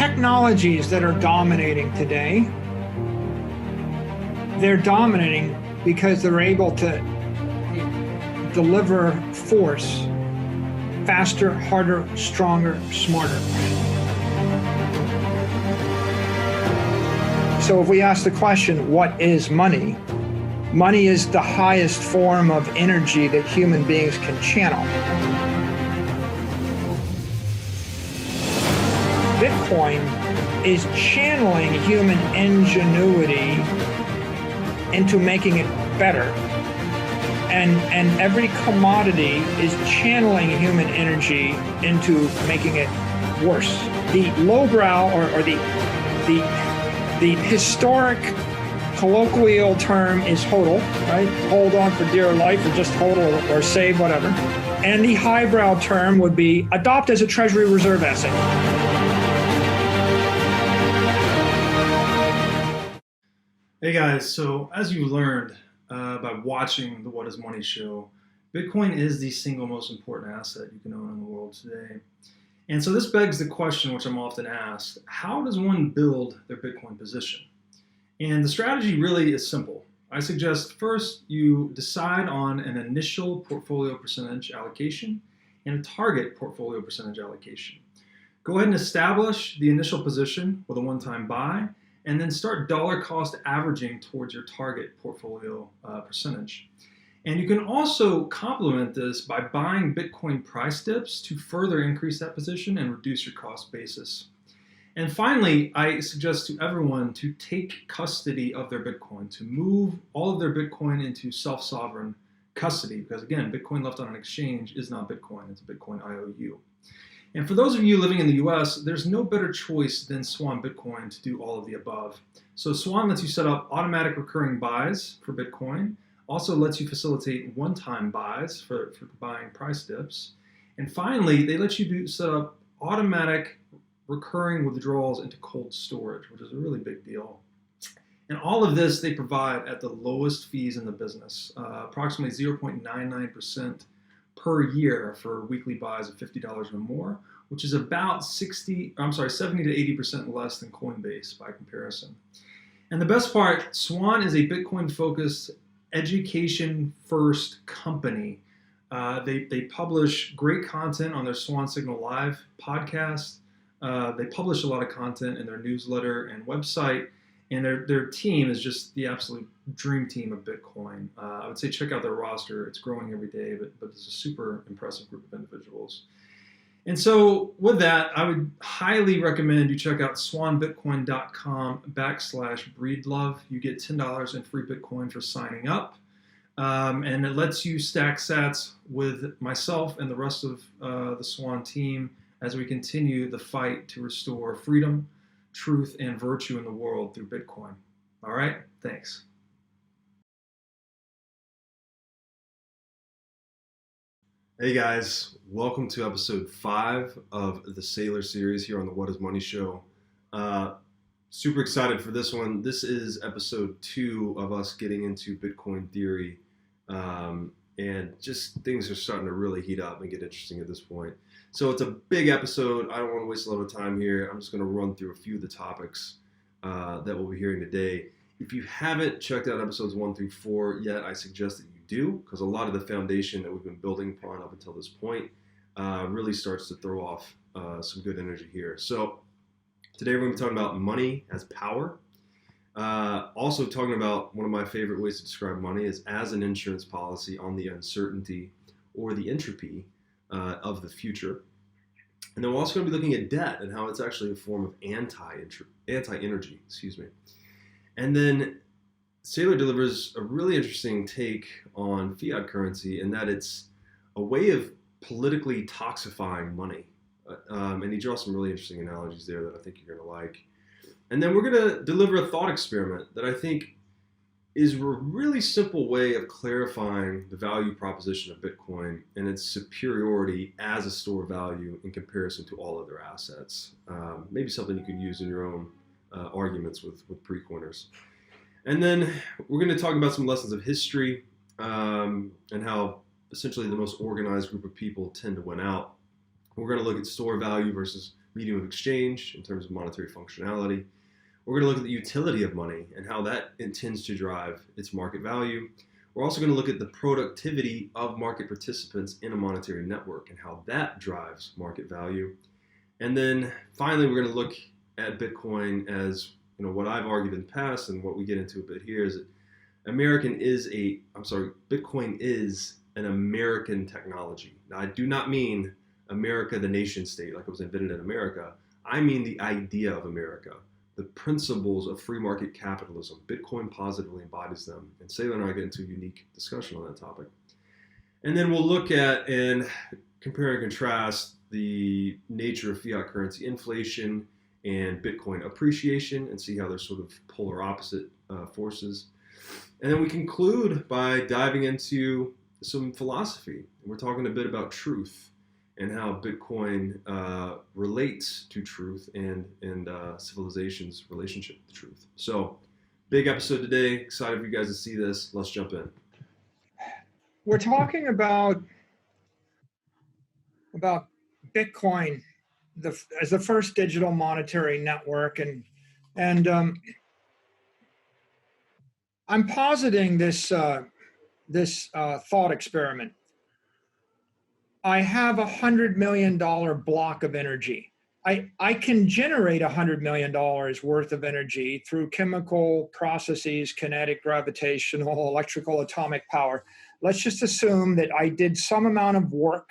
technologies that are dominating today, they're dominating because they're able to deliver force faster, harder, stronger, smarter. So if we ask the question, what is money? Money is the highest form of energy that human beings can channel. Bitcoin is channeling human ingenuity into making it better. And every commodity is channeling human energy into making it worse. The lowbrow or the historic colloquial term is hodl, right? Hold on for dear life, or just hodl or save, whatever. And the highbrow term would be adopt as a Treasury reserve asset. Hey guys, so as you learned by watching the What is Money show, Bitcoin is the single most important asset you can own in the world today. And so this begs the question, which I'm often asked, how does one build their Bitcoin position? And the strategy really is simple. I suggest first you decide on an initial portfolio percentage allocation and a target portfolio percentage allocation. Go ahead and establish the initial position with a one-time buy, and then start dollar cost averaging towards your target portfolio percentage. And you can also complement this by buying Bitcoin price dips to further increase that position and reduce your cost basis. And finally, I suggest to everyone to take custody of their Bitcoin, to move all of their Bitcoin into self-sovereign custody, because again, Bitcoin left on an exchange is not Bitcoin, it's a Bitcoin IOU. And for those of you living in the US, there's no better choice than Swan Bitcoin to do all of the above. So Swan lets you set up automatic recurring buys for Bitcoin, also lets you facilitate one-time buys for buying price dips. And finally, they let you set up automatic recurring withdrawals into cold storage, which is a really big deal. And all of this they provide at the lowest fees in the business, approximately 0.99% per year for weekly buys of $50 or more, which is about 70 to 80% less than Coinbase by comparison. And the best part, Swan is a Bitcoin-focused, education-first company. They publish great content on their Swan Signal Live podcast. They publish a lot of content in their newsletter and website, and their team is just the absolute dream team of Bitcoin. I would say check out their roster. It's growing every day, but it's a super impressive group of individuals. And so with that, I would highly recommend you check out swanbitcoin.com/breedlove. You get $10 in free Bitcoin for signing up. And it lets you stack sats with myself and the rest of the Swan team as we continue the fight to restore freedom, truth, and virtue in the world through Bitcoin. All right, thanks. Hey guys, welcome to episode 5 of the Saylor series here on the What is Money show. Super excited for this one. This is episode 2 of us getting into Bitcoin theory. And just things are starting to really heat up and get interesting at this point. So it's a big episode. I don't want to waste a lot of time here. I'm just going to run through a few of the topics that we'll be hearing today. If you haven't checked out episodes 1 through 4 yet, I suggest that you do, because a lot of the foundation that we've been building upon up until this point really starts to throw off some good energy here. So today we're going to be talking about money as power. Also talking about one of my favorite ways to describe money is as an insurance policy on the uncertainty or the entropy of the future. And then we're also going to be looking at debt and how it's actually a form of anti-energy, And then Saylor delivers a really interesting take on fiat currency, in that it's a way of politically toxifying money. And he draws some really interesting analogies there that I think you're going to like. And then we're going to deliver a thought experiment that I think is a really simple way of clarifying the value proposition of Bitcoin and its superiority as a store of value in comparison to all other assets. Maybe something you can use in your own arguments with pre-coiners. And then we're going to talk about some lessons of history and how essentially the most organized group of people tend to win out. We're going to look at store value versus medium of exchange in terms of monetary functionality. We're going to look at the utility of money and how that intends to drive its market value. We're also going to look at the productivity of market participants in a monetary network and how that drives market value. And then finally, we're going to look at Bitcoin as, what I've argued in the past and what we get into a bit here is that Bitcoin is an American technology. Now, I do not mean America, the nation state, like it was invented in America. I mean the idea of America, the principles of free market capitalism. Bitcoin positively embodies them. And Saylor and I get into a unique discussion on that topic. And then we'll look at and compare and contrast the nature of fiat currency inflation and Bitcoin appreciation and see how they're sort of polar opposite forces. And then we conclude by diving into some philosophy. We're talking a bit about truth and how Bitcoin relates to truth and civilization's relationship to truth. So, big episode today. Excited for you guys to see this. Let's jump in. We're talking about Bitcoin as the first digital monetary network, and I'm positing this thought experiment. I have $100 million block of energy. I can generate $100 million worth of energy through chemical processes, kinetic, gravitational, electrical, atomic power. Let's just assume that I did some amount of work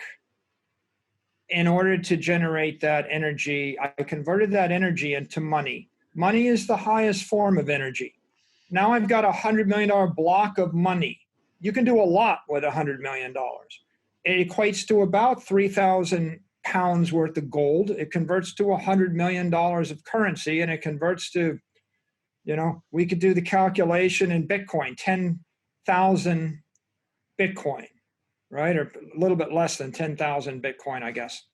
in order to generate that energy. I converted that energy into money. Money is the highest form of energy. Now I've got a $100 million block of money. You can do a lot with $100 million. It equates to about 3,000 pounds worth of gold. It converts to $100 million of currency, and it converts to, we could do the calculation in Bitcoin, 10,000 Bitcoin, right? Or a little bit less than 10,000 Bitcoin, I guess,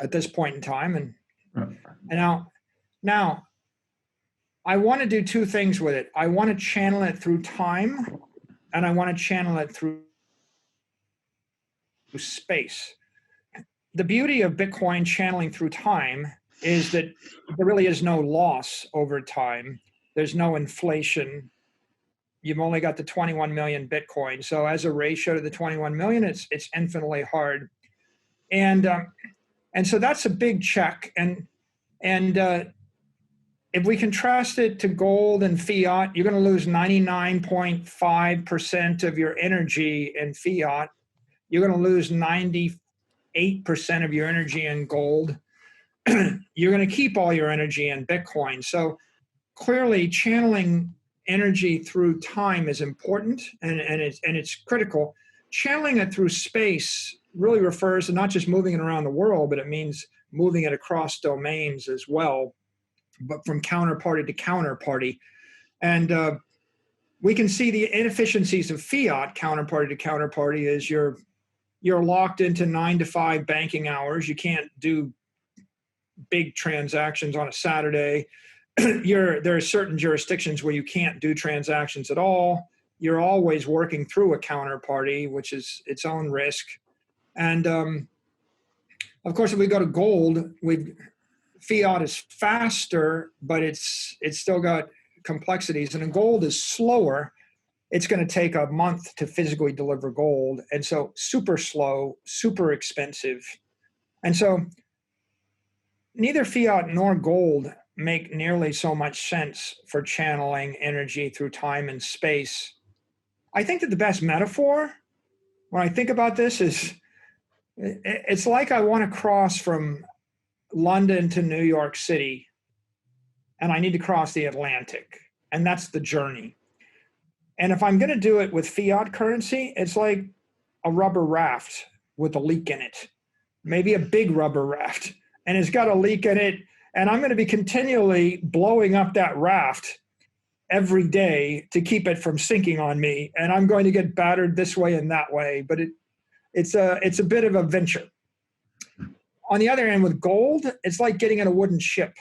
at this point in time. And now I want to do two things with it. I want to channel it through time, and I want to channel it through space. The beauty of Bitcoin channeling through time is that there really is no loss over time. There's no inflation. You've only got the 21 million Bitcoin. So as a ratio to the 21 million, it's infinitely hard. And so that's a big check. And if we contrast it to gold and fiat, you're going to lose 99.5% of your energy in fiat. You're going to lose 98% of your energy in gold. You're going to keep all your energy in Bitcoin. So clearly channeling energy through time is important, and it's critical. Channeling it through space really refers to not just moving it around the world, but it means moving it across domains as well, but from counterparty to counterparty. And we can see the inefficiencies of fiat counterparty to counterparty is you're locked into 9 to 5 banking hours. You can't do big transactions on a Saturday. There are certain jurisdictions where you can't do transactions at all. You're always working through a counterparty, which is its own risk. And of course, if we go to gold, fiat is faster, but it's still got complexities. And gold is slower. It's going to take a month to physically deliver gold. And so super slow, super expensive. And so neither fiat nor gold make nearly so much sense for channeling energy through time and space. I think that the best metaphor, when I think about this, is it's like I want to cross from London to New York City, and I need to cross the Atlantic, and that's the journey. And if I'm going to do it with fiat currency, it's like a rubber raft with a leak in it, maybe a big rubber raft, and it's got a leak in it. And I'm going to be continually blowing up that raft every day to keep it from sinking on me. And I'm going to get battered this way and that way. But it's a bit of a venture. On the other hand, with gold, it's like getting in a wooden ship.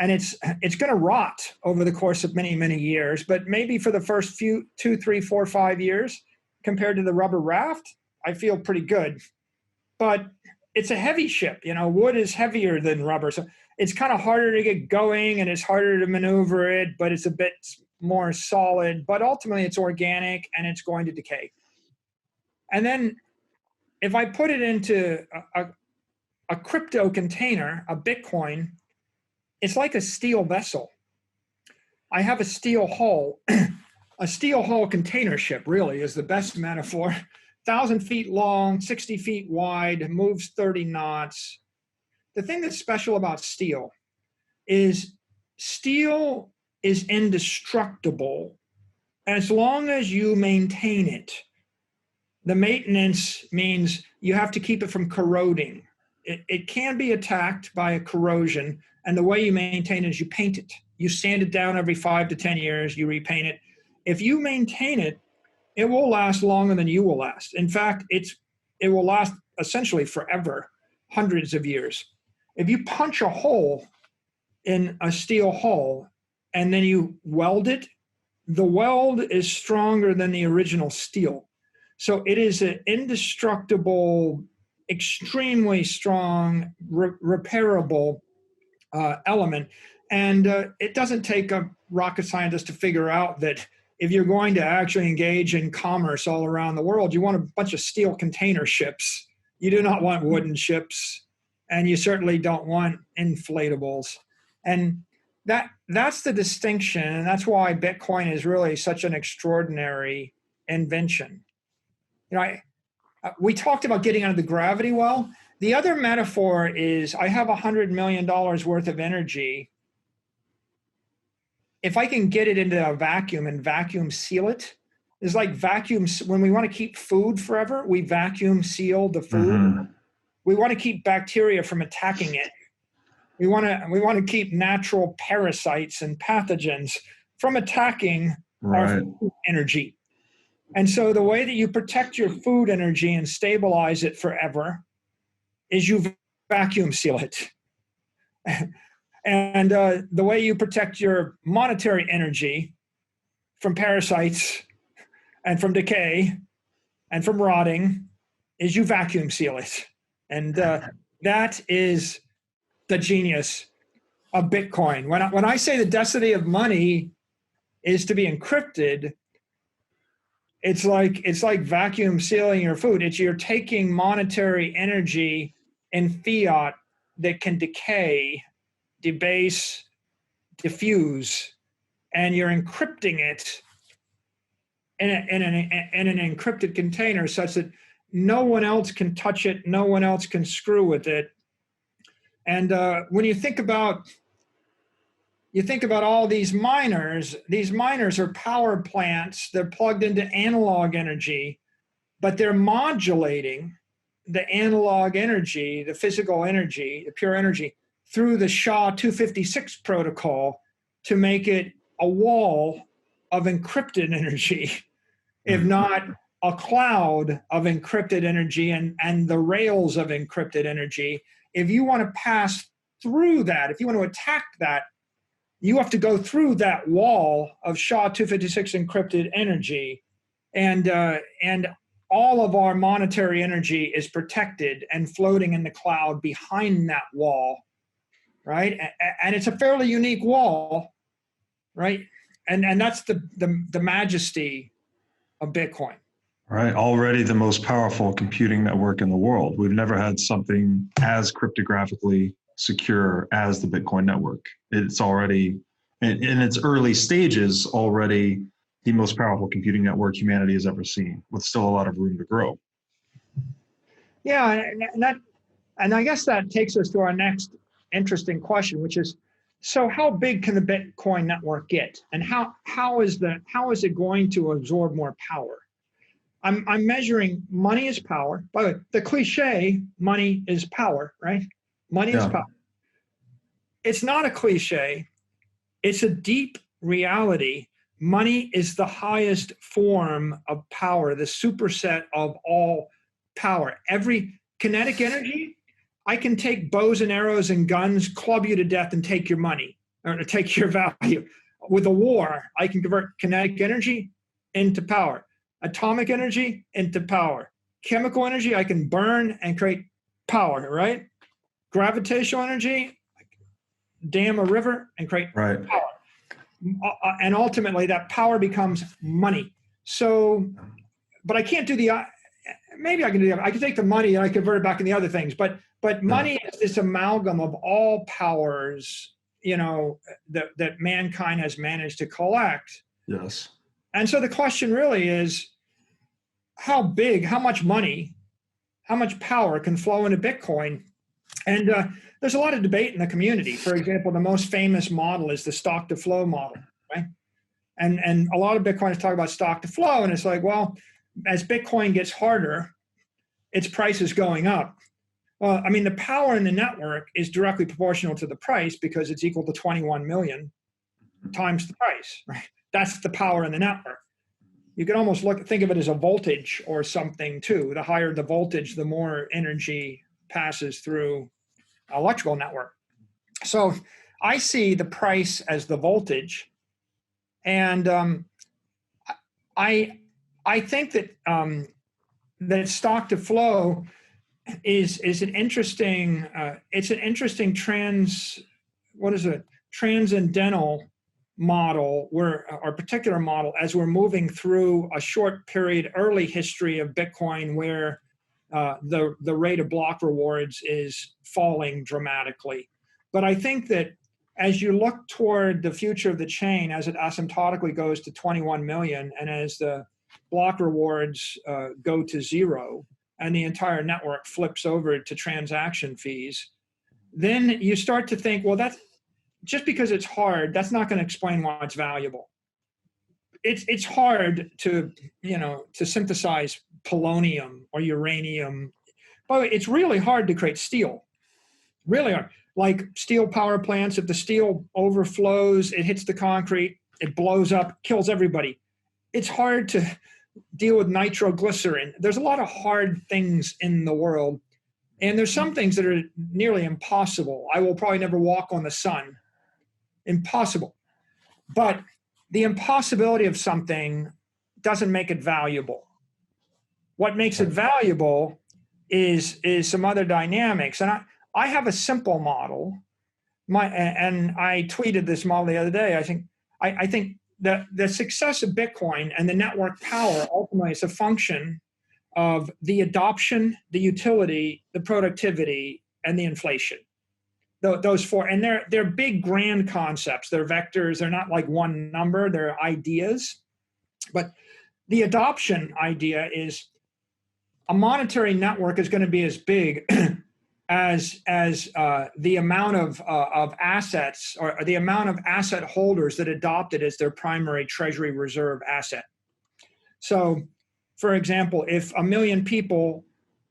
And it's going to rot over the course of many, many years. But maybe for the first 2, 3, 4, 5 years, compared to the rubber raft, I feel pretty good. But it's a heavy ship. Wood is heavier than rubber. So it's kind of harder to get going and it's harder to maneuver it, but it's a bit more solid. But ultimately, it's organic and it's going to decay. And then if I put it into a crypto container, a Bitcoin, it's like a steel vessel. I have a steel hull. A steel hull container ship really is the best metaphor. 1,000 feet long, 60 feet wide, moves 30 knots. The thing that's special about steel is indestructible as long as you maintain it. The maintenance means you have to keep it from corroding. It can be attacked by a corrosion, and the way you maintain it is you paint it. You sand it down every 5 to 10 years, you repaint it. If you maintain it, it will last longer than you will last. In fact, it will last essentially forever, hundreds of years. If you punch a hole in a steel hull and then you weld it, the weld is stronger than the original steel. So it is an indestructible, extremely strong, repairable element. And it doesn't take a rocket scientist to figure out that if you're going to actually engage in commerce all around the world, you want a bunch of steel container ships. You do not want wooden ships, and you certainly don't want inflatables. And that's the distinction, and that's why Bitcoin is really such an extraordinary invention. We talked about getting out of the gravity well. The other metaphor is I have $100 million worth of energy. If I can get it into a vacuum and vacuum seal it, it's like vacuums. When we want to keep food forever, we vacuum seal the food. Mm-hmm. We want to keep bacteria from attacking it. We want to keep natural parasites and pathogens from attacking our food energy. And so the way that you protect your food energy and stabilize it forever is you vacuum seal it. And the way you protect your monetary energy from parasites and from decay and from rotting is you vacuum seal it. And that is the genius of Bitcoin. When I say the destiny of money is to be encrypted, it's like vacuum sealing your food. You're taking monetary energy in fiat that can decay, debase, diffuse, and you're encrypting it in an encrypted container such that no one else can touch it, no one else can screw with it. And when you think about all these miners are power plants. They're plugged into analog energy, but they're modulating the analog energy, the physical energy, the pure energy, through the SHA-256 protocol to make it a wall of encrypted energy, if not a cloud of encrypted energy and the rails of encrypted energy. If you want to pass through that, if you want to attack that, you have to go through that wall of SHA-256 encrypted energy, and all of our monetary energy is protected and floating in the cloud behind that wall, right? And it's a fairly unique wall, right? And that's the majesty of Bitcoin. Right, already the most powerful computing network in the world. We've never had something as cryptographically secure as the Bitcoin network. It's already, in its early stages, already the most powerful computing network humanity has ever seen, with still a lot of room to grow. Yeah, and I guess that takes us to our next interesting question, which is, so how big can the Bitcoin network get, and how is it going to absorb more power? I'm measuring money is power. By the way, the cliche, money is power, right? Money is power. It's not a cliche. It's a deep reality. Money is the highest form of power, the superset of all power. Every kinetic energy, I can take bows and arrows and guns, club you to death and take your money or to take your value. With a war, I can convert kinetic energy into power. Atomic energy into power. Chemical energy, I can burn and create power, right? Gravitational energy, dam a river and create Right. power. And ultimately that power becomes money. So, but I can't do maybe I can do I can take the money and I convert it back into other things, but money is this amalgam of all powers, that mankind has managed to collect. Yes. And so the question really is, how much money, how much power can flow into Bitcoin? And there's a lot of debate in the community. For example, the most famous model is the stock to flow model, right? And a lot of Bitcoiners talk about stock to flow, and it's like, well, as Bitcoin gets harder, its price is going up. Well, I mean, the power in the network is directly proportional to the price because it's equal to 21 million times the price, right? That's the power in the network. You can almost think of it as a voltage or something too. The higher the voltage, the more energy passes through an electrical network. So I see the price as the voltage, and I think that that stock to flow is an interesting transcendental model, our particular model, as we're moving through a short period early history of Bitcoin where the rate of block rewards is falling dramatically. But I think that as you look toward the future of the chain, as it asymptotically goes to 21 million, and as the block rewards go to zero, and the entire network flips over to transaction fees, then you start to think, well, that's just because it's hard, that's not going to explain why it's valuable. It's hard to synthesize polonium or uranium. By the way, it's really hard to create steel. Really hard. Like steel power plants, if the steel overflows, it hits the concrete, it blows up, kills everybody. It's hard to deal with nitroglycerin. There's a lot of hard things in the world, and there's some things that are nearly impossible. I will probably never walk on the sun. Impossible. But the impossibility of something doesn't make it valuable. What makes it valuable is some other dynamics. And I have a simple model. And I tweeted this model the other day. I think the success of Bitcoin and the network power ultimately is a function of the adoption, the utility, the productivity, and the inflation. Those four, and they're big, grand concepts. They're vectors. They're not like one number. They're ideas. But the adoption idea is a monetary network is going to be as big as the amount of assets, or the amount of asset holders that adopt it as their primary treasury reserve asset. So, for example, if 1 million people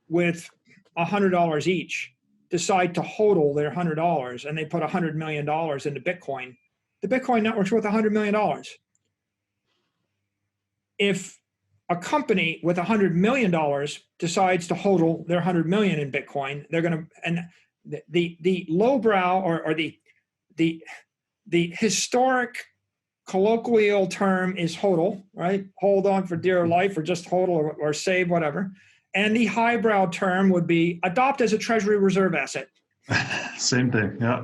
with $100 each decide to hodl their $100 and they put $100 million into Bitcoin, the Bitcoin network's worth $100 million. If a company with $100 million decides to hodl their 100 million in Bitcoin, they're going to, and the lowbrow or the historic colloquial term is hodl, right? Hold on for dear life, or just hodl, or save, whatever. And the highbrow term would be adopt as a treasury reserve asset. Same thing, yeah.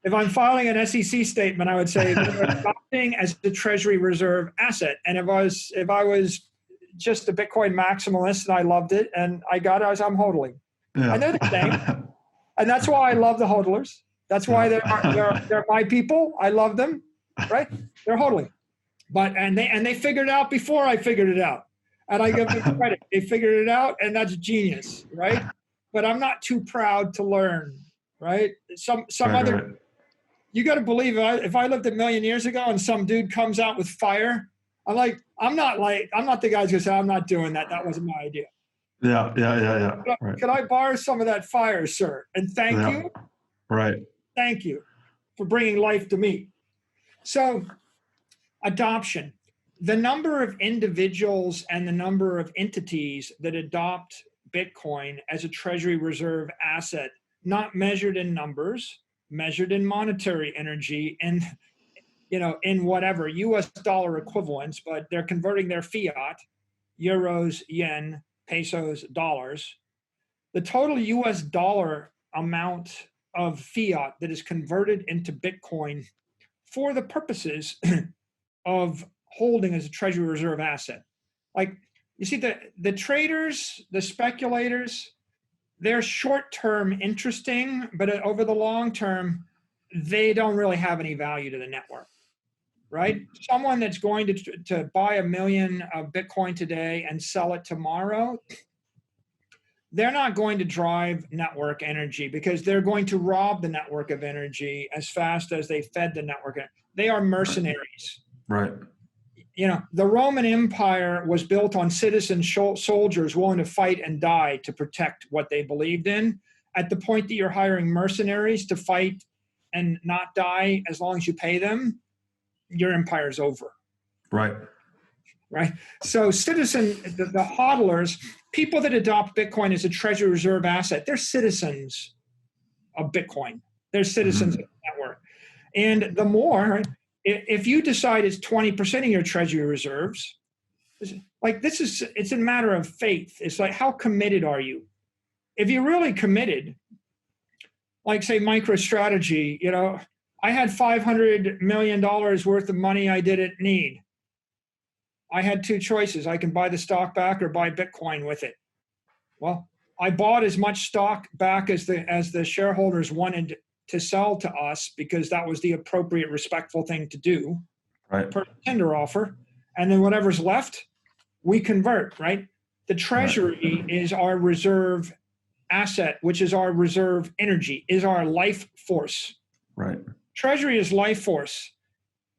If I'm filing an SEC statement, I would say adopting as a treasury reserve asset. And if I was just a Bitcoin maximalist and I loved it and I got it, I'm hodling. Yeah. And they're the same. And that's why I love the hodlers. That's why they're my people. I love them, right? They're hodling. And they figured it out before I figured it out. And I give them credit. They figured it out, and that's genius, right? But I'm not too proud to learn, right? Right. You got to believe it. If I lived 1 million years ago and some dude comes out with fire, I'm not the guy who's gonna say, I'm not doing that. That wasn't my idea. Yeah. Right. Could I borrow some of that fire, sir? And thank you. Right. Thank you for bringing life to me. So, adoption. The number of individuals and the number of entities that adopt Bitcoin as a treasury reserve asset, not measured in numbers, measured in monetary energy and, in whatever US dollar equivalents, but they're converting their fiat, euros, yen, pesos, dollars. the total US dollar amount of fiat that is converted into Bitcoin for the purposes of holding as a treasury reserve asset. Like, you see, the traders, the speculators, they're short-term interesting, but over the long term, they don't really have any value to the network, right? Someone that's going to buy 1 million of Bitcoin today and sell it tomorrow, they're not going to drive network energy because they're going to rob the network of energy as fast as they fed the network. They are mercenaries. Right. You know, the Roman Empire was built on citizen soldiers willing to fight and die to protect what they believed in. At the point that you're hiring mercenaries to fight and not die as long as you pay them, your empire's over. Right. Right. So the hodlers, people that adopt Bitcoin as a treasury reserve asset, they're citizens of Bitcoin. They're citizens of the network. And the more, if you decide it's 20% of your treasury reserves, like it's a matter of faith. It's like, how committed are you? If you're really committed, like say MicroStrategy, you know, I had $500 million worth of money I didn't need. I had two choices. I can buy the stock back or buy Bitcoin with it. Well, I bought as much stock back as the shareholders wanted to sell to us because that was the appropriate, respectful thing to do, right, per tender offer. And then whatever's left, we convert, right? The treasury is our reserve asset, which is our reserve energy, is our life force. Right. Treasury is life force.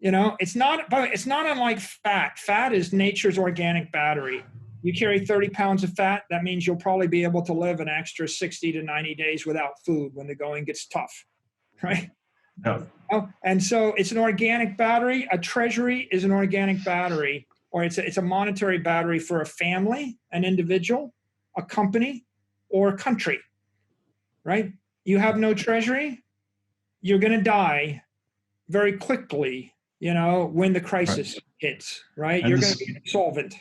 You know, it's not unlike fat. Fat is nature's organic battery. You carry 30 pounds of fat, that means you'll probably be able to live an extra 60 to 90 days without food when the going gets tough, right? Yeah. Oh, and so it's an organic battery. A treasury is an organic battery, or it's a monetary battery for a family, an individual, a company, or a country, right? You have no treasury, you're going to die very quickly, you know, when the crisis hits, right? And You're going to be insolvent.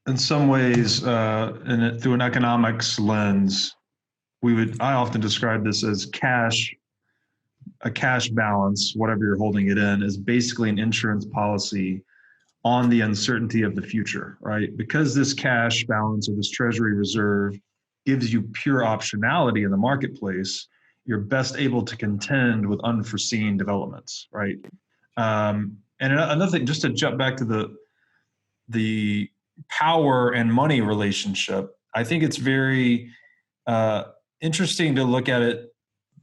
In some ways, through an economics lens, I often describe this as cash. A cash balance, whatever you're holding it in, is basically an insurance policy on the uncertainty of the future, right? Because this cash balance or this treasury reserve gives you pure optionality in the marketplace, you're best able to contend with unforeseen developments, right? And another thing, just to jump back to the power and money relationship, I think it's very interesting to look at it,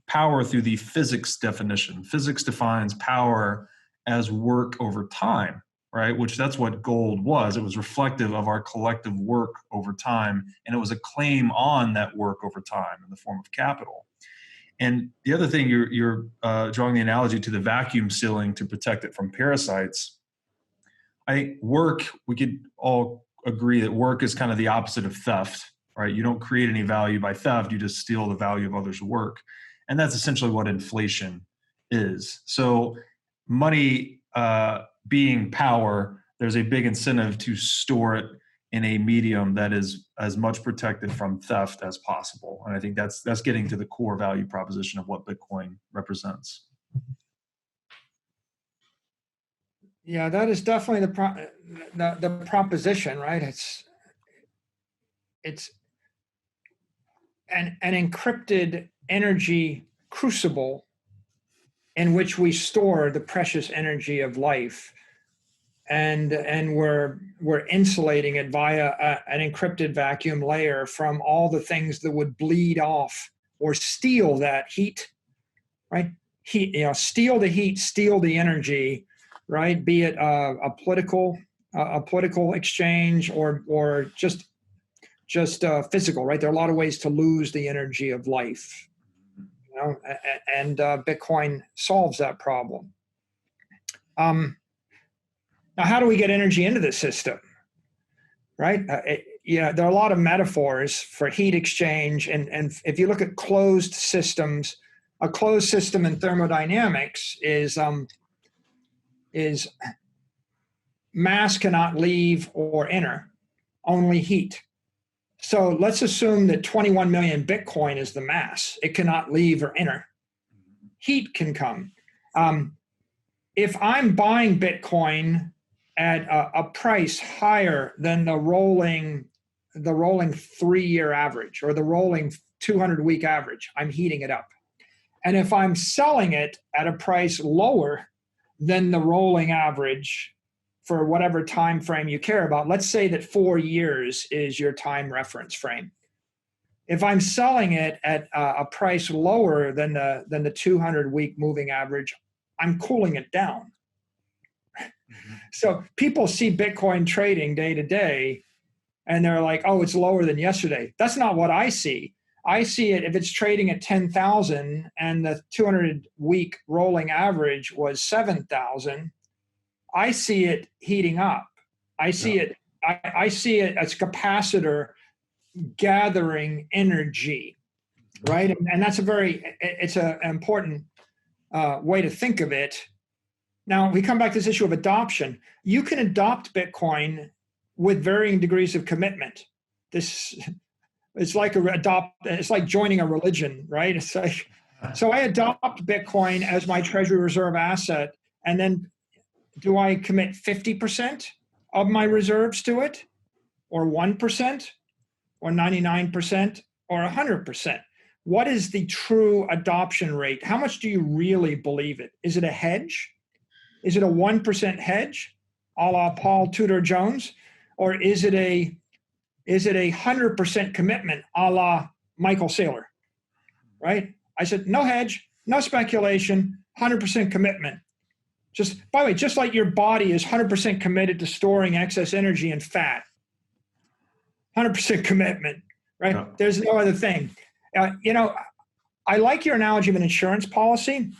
power through the physics definition. Physics defines power as work over time, right? Which that's what gold was. It was reflective of our collective work over time, and it was a claim on that work over time in the form of capital. And the other thing, you're drawing the analogy to the vacuum sealing to protect it from parasites. I think work, we could all agree that work is kind of the opposite of theft, right? You don't create any value by theft, you just steal the value of others' work. And that's essentially what inflation is. So money being power, there's a big incentive to store it in a medium that is as much protected from theft as possible. And I think that's getting to the core value proposition of what Bitcoin represents. Yeah, that is definitely the proposition, right? It's an encrypted energy crucible in which we store the precious energy of life, and we're insulating it via an encrypted vacuum layer from all the things that would bleed off or steal that heat, right? Heat, you know, steal the heat, steal the energy, right? Be it a political exchange or just physical, right? There are a lot of ways to lose the energy of life, you know, and Bitcoin solves that problem. Now, how do we get energy into the system, right? There are a lot of metaphors for heat exchange, and if you look at closed systems, a closed system in thermodynamics is mass cannot leave or enter, only heat. So let's assume that 21 million Bitcoin is the mass. It cannot leave or enter. Heat can come. If I'm buying Bitcoin at a price higher than the rolling 3-year average or the rolling 200-week average, I'm heating it up. And if I'm selling it at a price lower than the rolling average for whatever time frame you care about, let's say that 4 years is your time reference frame. If I'm selling it at a price lower than the 200-week moving average, I'm cooling it down. So people see Bitcoin trading day to day, and they're like, oh, it's lower than yesterday. That's not what I see. I see it if it's trading at 10,000 and the 200-week rolling average was 7,000, I see it heating up. I see it as capacitor gathering energy, right? And that's it's an important way to think of it. Now, we come back to this issue of adoption. You can adopt Bitcoin with varying degrees of commitment. It's like joining a religion, right? It's like, so I adopt Bitcoin as my Treasury reserve asset, and then do I commit 50% of my reserves to it, or 1%, or 99%, or 100%? What is the true adoption rate? How much do you really believe it? Is it a hedge? Is it a 1% hedge, a la Paul Tudor Jones, or is it a 100% commitment, a la Michael Saylor? Right? I said no hedge, no speculation, 100% commitment. Just by the way, just like your body is 100% committed to storing excess energy and fat, 100% commitment. Right? Yeah. There's no other thing. I like your analogy of an insurance policy,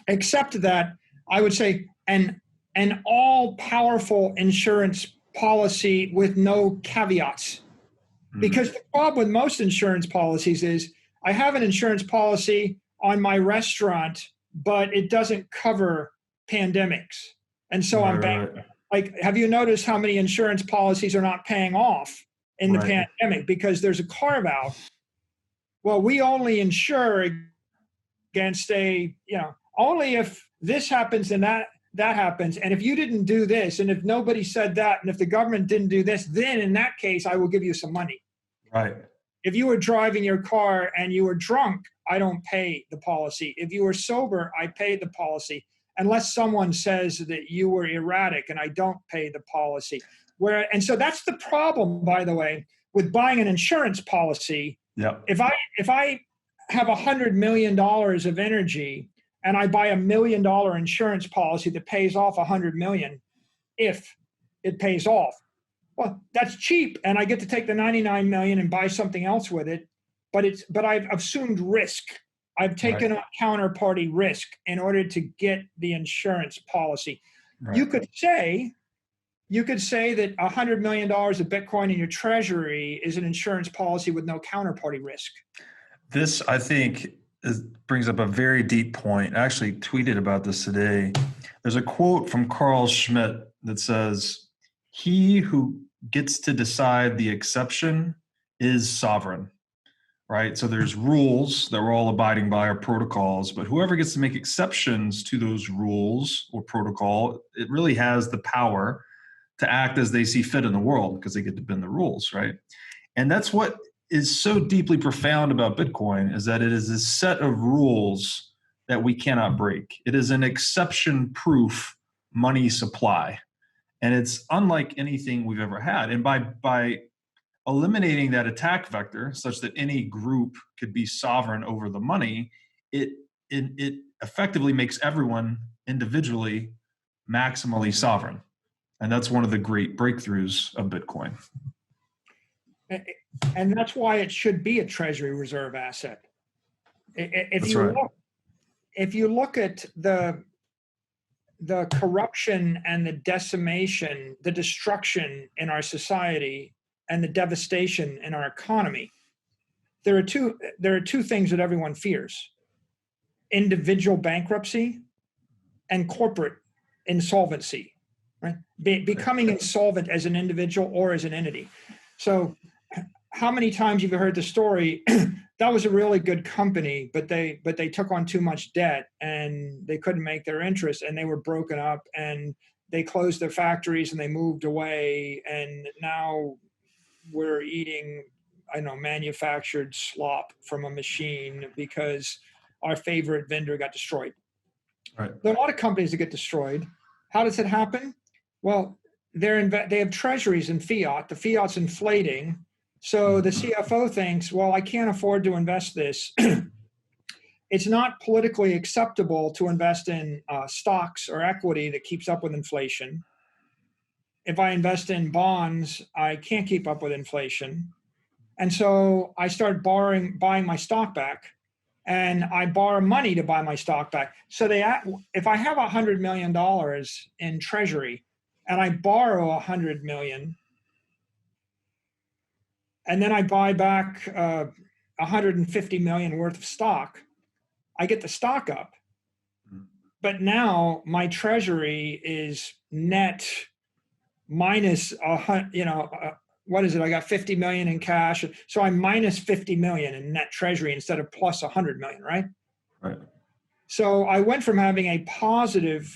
except that I would say an all-powerful insurance policy with no caveats. Because the problem with most insurance policies is I have an insurance policy on my restaurant, but it doesn't cover pandemics. And so I'm bankrupt. Like, have you noticed how many insurance policies are not paying off in the pandemic because there's a carve out? Well, we only insure against only if this happens and that happens. And if you didn't do this, and if nobody said that, and if the government didn't do this, then in that case, I will give you some money. Right. If you were driving your car and you were drunk, I don't pay the policy. If you were sober, I pay the policy. Unless someone says that you were erratic, and I don't pay the policy. And so that's the problem, by the way, with buying an insurance policy. Yep. If I have $100 million of energy and I buy $1 million insurance policy that pays off $100 million, if it pays off, well, that's cheap, and I get to take the $99 million and buy something else with it. But I've assumed risk. I've taken a counterparty risk in order to get the insurance policy. Right. You could say that $100 million of Bitcoin in your treasury is an insurance policy with no counterparty risk. This, I think, brings up a very deep point. I actually tweeted about this today. There's a quote from Carl Schmitt that says, "He who gets to decide the exception is sovereign." Right? So there's rules that we're all abiding by, or protocols, but whoever gets to make exceptions to those rules or protocol, it really has the power to act as they see fit in the world because they get to bend the rules, right? And that's what is so deeply profound about Bitcoin, is that it is a set of rules that we cannot break. It is an exception-proof money supply. And it's unlike anything we've ever had. And by eliminating that attack vector such that any group could be sovereign over the money, it effectively makes everyone individually maximally sovereign. And that's one of the great breakthroughs of Bitcoin. And that's why it should be a Treasury reserve asset. If you look at the corruption and the decimation, the destruction in our society, and the devastation in our economy, there are two things that everyone fears: individual bankruptcy and corporate insolvency, right? Becoming insolvent as an individual or as an entity. So how many times you've heard the story? That was a really good company, but they took on too much debt and they couldn't make their interest, and they were broken up, and they closed their factories and they moved away, and now we're eating, I know, manufactured slop from a machine because our favorite vendor got destroyed. Right. There are a lot of companies that get destroyed. How does it happen? Well, they have treasuries in fiat. The fiat's inflating. So the CFO thinks, well, I can't afford to invest this. It's not politically acceptable to invest in stocks or equity that keeps up with inflation. If I invest in bonds, I can't keep up with inflation. And so I start buying my stock back, and I borrow money to buy my stock back. So if I have $100 million in Treasury and I borrow $100 million, and then I buy back $150 million worth of stock, I get the stock up. But now my Treasury is net minus, what is it? I got 50 million in cash. So I'm minus 50 million in net Treasury instead of plus 100 million, right? Right. So I went from having a positive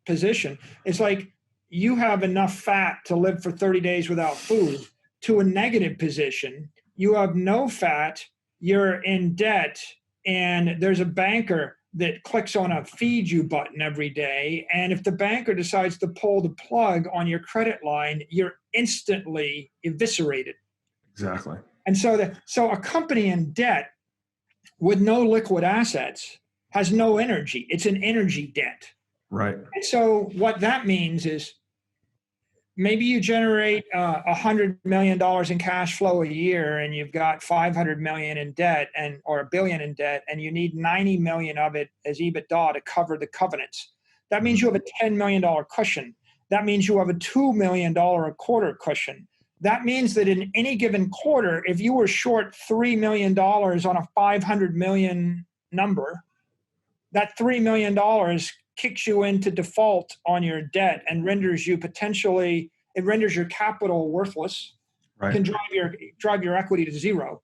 position. It's like you have enough fat to live for 30 days without food, to a negative position. You have no fat, you're in debt, and there's a banker that clicks on a feed you button every day. And if the banker decides to pull the plug on your credit line, you're instantly eviscerated. Exactly. And so a company in debt with no liquid assets has no energy. It's an energy debt. Right. And so what that means is maybe you generate $100 million in cash flow a year, and you've got 500 million in debt, or $1 billion in debt, and you need 90 million of it as EBITDA to cover the covenants. That means you have a $10 million cushion. That means you have a $2 million a quarter cushion. That means that in any given quarter, if you were short $3 million on a 500 million number, that $3 million kicks you into default on your debt and renders you it renders your capital worthless, Right. can drive your equity to zero,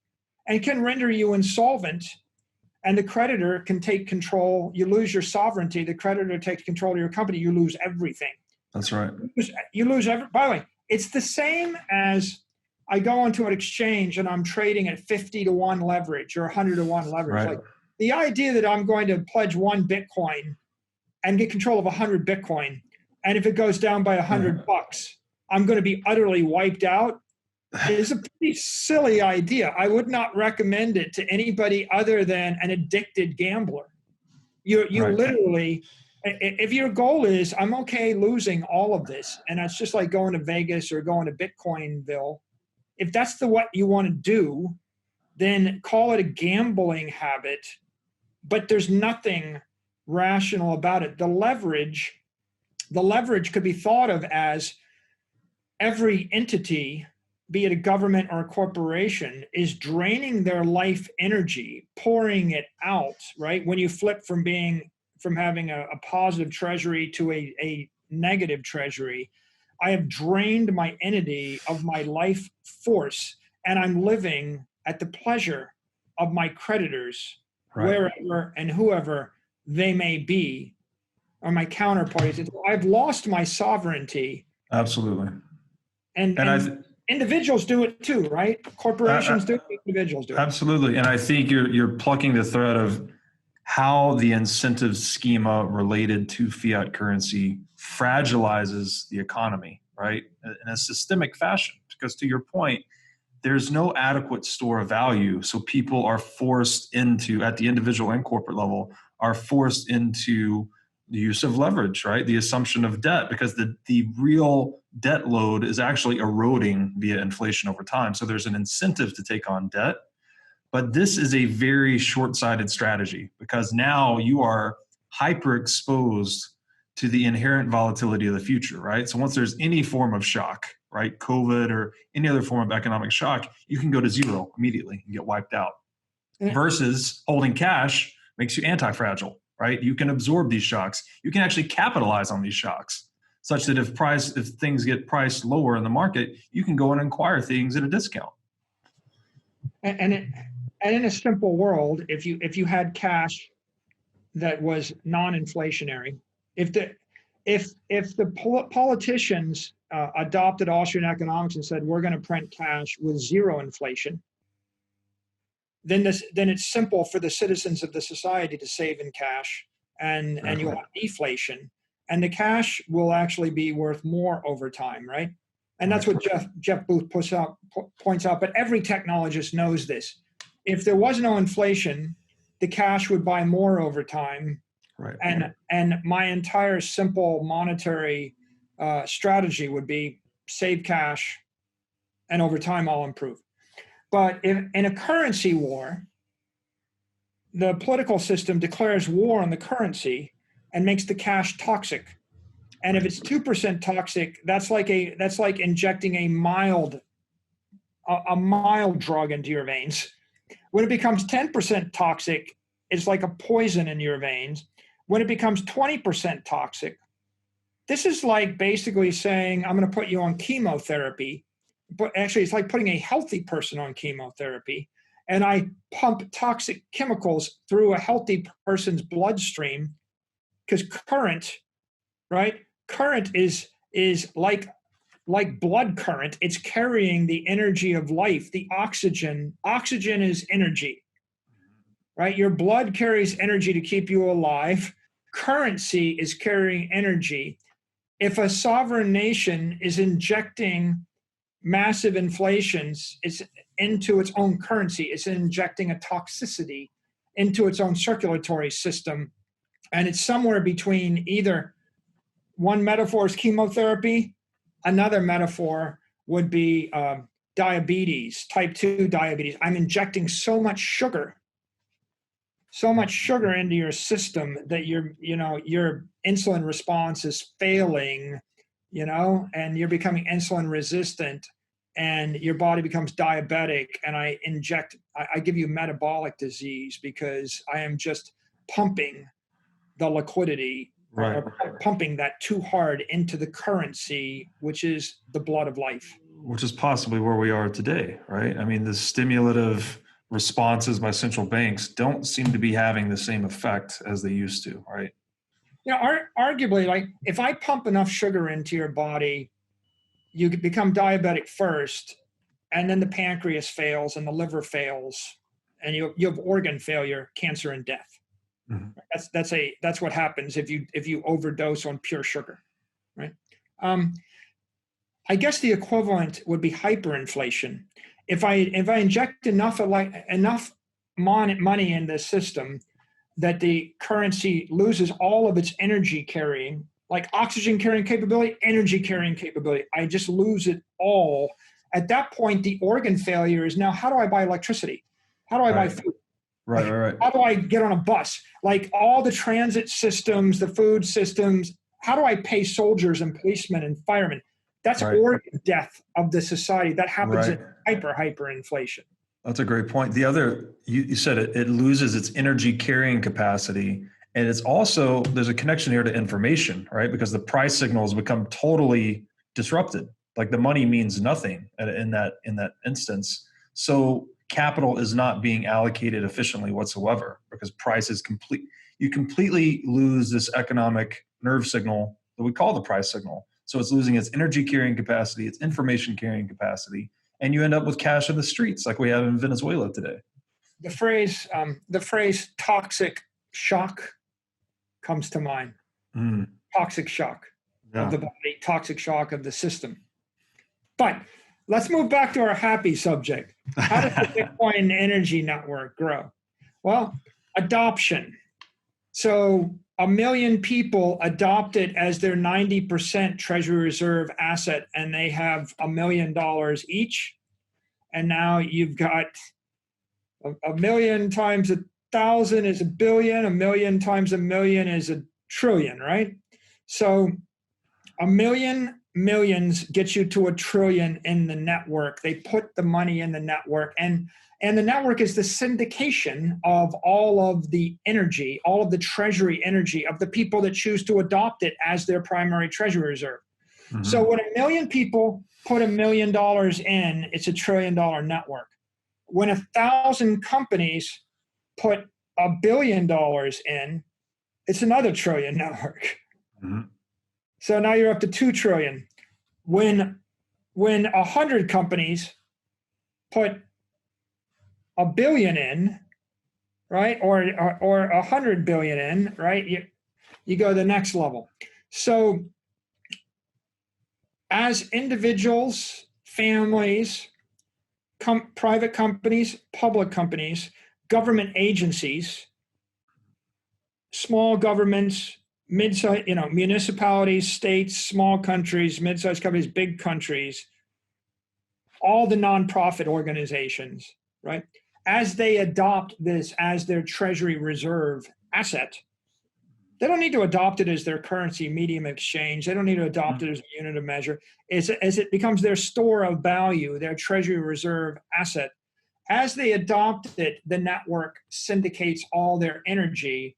and can render you insolvent. And the creditor can take control. You lose your sovereignty. The creditor takes control of your company. You lose everything. That's right. You lose by the way, it's the same as I go onto an exchange and I'm trading at 50 to 1 leverage or 100 to 1 leverage. Right. Like the idea that I'm going to pledge 1 Bitcoin and get control of 100 Bitcoin, and if it goes down by $100, I'm going to be utterly wiped out, is a pretty silly idea. I would not recommend it to anybody other than an addicted gambler. You Right. literally, if your goal is, I'm okay losing all of this, and it's just like going to Vegas or going to Bitcoinville, if that's what you want to do, then call it a gambling habit, but there's nothing rational about it. The leverage could be thought of as every entity, be it a government or a corporation, is draining their life energy, pouring it out, right? When you flip from having a positive treasury to a negative treasury, I have drained my entity of my life force, and I'm living at the pleasure of my creditors, Right. wherever and whoever they may be, or my counterparties. I've lost my sovereignty. Absolutely. And individuals do it too, right? Corporations do it, individuals do it. Absolutely. And I think you're plucking the thread of how the incentive schema related to fiat currency fragilizes the economy, right? In a systemic fashion. Because to your point, there's no adequate store of value. So people are forced into, at the individual and corporate level, are forced into the use of leverage, right? The assumption of debt, because the real debt load is actually eroding via inflation over time. So there's an incentive to take on debt. But this is a very short-sighted strategy, because now you are hyper exposed to the inherent volatility of the future, right? So once there's any form of shock, right, COVID or any other form of economic shock, you can go to zero immediately and get wiped out. Versus holding cash makes you anti-fragile, right? You can absorb these shocks. You can actually capitalize on these shocks. such that if things get priced lower in the market, you can go and acquire things at a discount. And in a simple world, if you had cash that was non-inflationary, if the politicians adopted Austrian economics and said we're going to print cash with zero inflation, then it's simple for the citizens of the society to save in cash, and you'll have deflation, and the cash will actually be worth more over time, right? And that's what Jeff Booth points out. But every technologist knows this. If there was no inflation, the cash would buy more over time. Right. And my entire simple monetary strategy would be save cash, and over time I'll improve. But in a currency war, the political system declares war on the currency and makes the cash toxic. And if it's 2% toxic, that's like injecting a mild drug into your veins. When it becomes 10% toxic, it's like a poison in your veins. When it becomes 20% toxic, this is like basically saying, I'm going to put you on chemotherapy. But actually, it's like putting a healthy person on chemotherapy, and I pump toxic chemicals through a healthy person's bloodstream, because current, right? Current is like blood current. It's carrying the energy of life, the oxygen. Oxygen is energy, right? Your blood carries energy to keep you alive. Currency is carrying energy. If a sovereign nation is injecting massive inflations into its own currency, it's injecting a toxicity into its own circulatory system. And it's somewhere between either one metaphor is chemotherapy, another metaphor would be diabetes, type 2 diabetes. I'm injecting so much sugar into your system that your insulin response is failing, and you're becoming insulin resistant, and your body becomes diabetic, and I give you metabolic disease because I am just pumping the liquidity, Right. or pumping that too hard into the currency, which is the blood of life. Which is possibly where we are today, right? I mean, the stimulative responses by central banks don't seem to be having the same effect as they used to, right? Arguably, like if I pump enough sugar into your body, you become diabetic first, and then the pancreas fails and the liver fails, and you have organ failure, cancer, and death. Mm-hmm. That's what happens if you overdose on pure sugar, right? I guess the equivalent would be hyperinflation. If I inject enough money in the system that the currency loses all of its energy carrying, like oxygen carrying capability, energy carrying capability, I just lose it all. At that point, the organ failure is now, how do I buy electricity? How do I buy food? Right. How do I get on a bus? Like all the transit systems, the food systems, how do I pay soldiers and policemen and firemen? That's organ death of the society. That happens in hyperinflation. That's a great point. The other, you said it loses its energy carrying capacity. And it's also, there's a connection here to information, right? Because the price signals become totally disrupted. Like the money means nothing in that instance. So capital is not being allocated efficiently whatsoever, because price is complete. You completely lose this economic nerve signal that we call the price signal. So it's losing its energy carrying capacity, its information carrying capacity, and you end up with cash in the streets like we have in Venezuela today. The phrase toxic shock comes to mind. Toxic shock of the body, toxic shock of the system. But let's move back to our happy subject. How does the Bitcoin energy network grow? Well, adoption. So 1 million people adopt it as their 90% Treasury reserve asset, and they have $1 million each. And now you've got 1 million times 1,000 is 1 billion. 1 million times 1 million is 1 trillion, right? So 1 million millions gets you to 1 trillion in the network. They put the money in the network, and And the network is the syndication of all of the energy, all of the treasury energy of the people that choose to adopt it as their primary treasury reserve. Mhm. So when 1 million people put $1 million in, it's $1 trillion network. When 1,000 companies put $1 billion in, it's another trillion network. Mhm. So now you're up to 2 trillion. When 100 companies put $1 billion in, right, or 100 billion in, right, you go to the next level. So as individuals, families, private companies, public companies, government agencies, small governments, mid-size, municipalities, states, small countries, mid-sized companies, big countries, all the nonprofit organizations, right? As they adopt this as their treasury reserve asset, they don't need to adopt it as their currency medium of exchange. They don't need to adopt it as a unit of measure. As it becomes their store of value, their treasury reserve asset, as they adopt it, the network syndicates all their energy,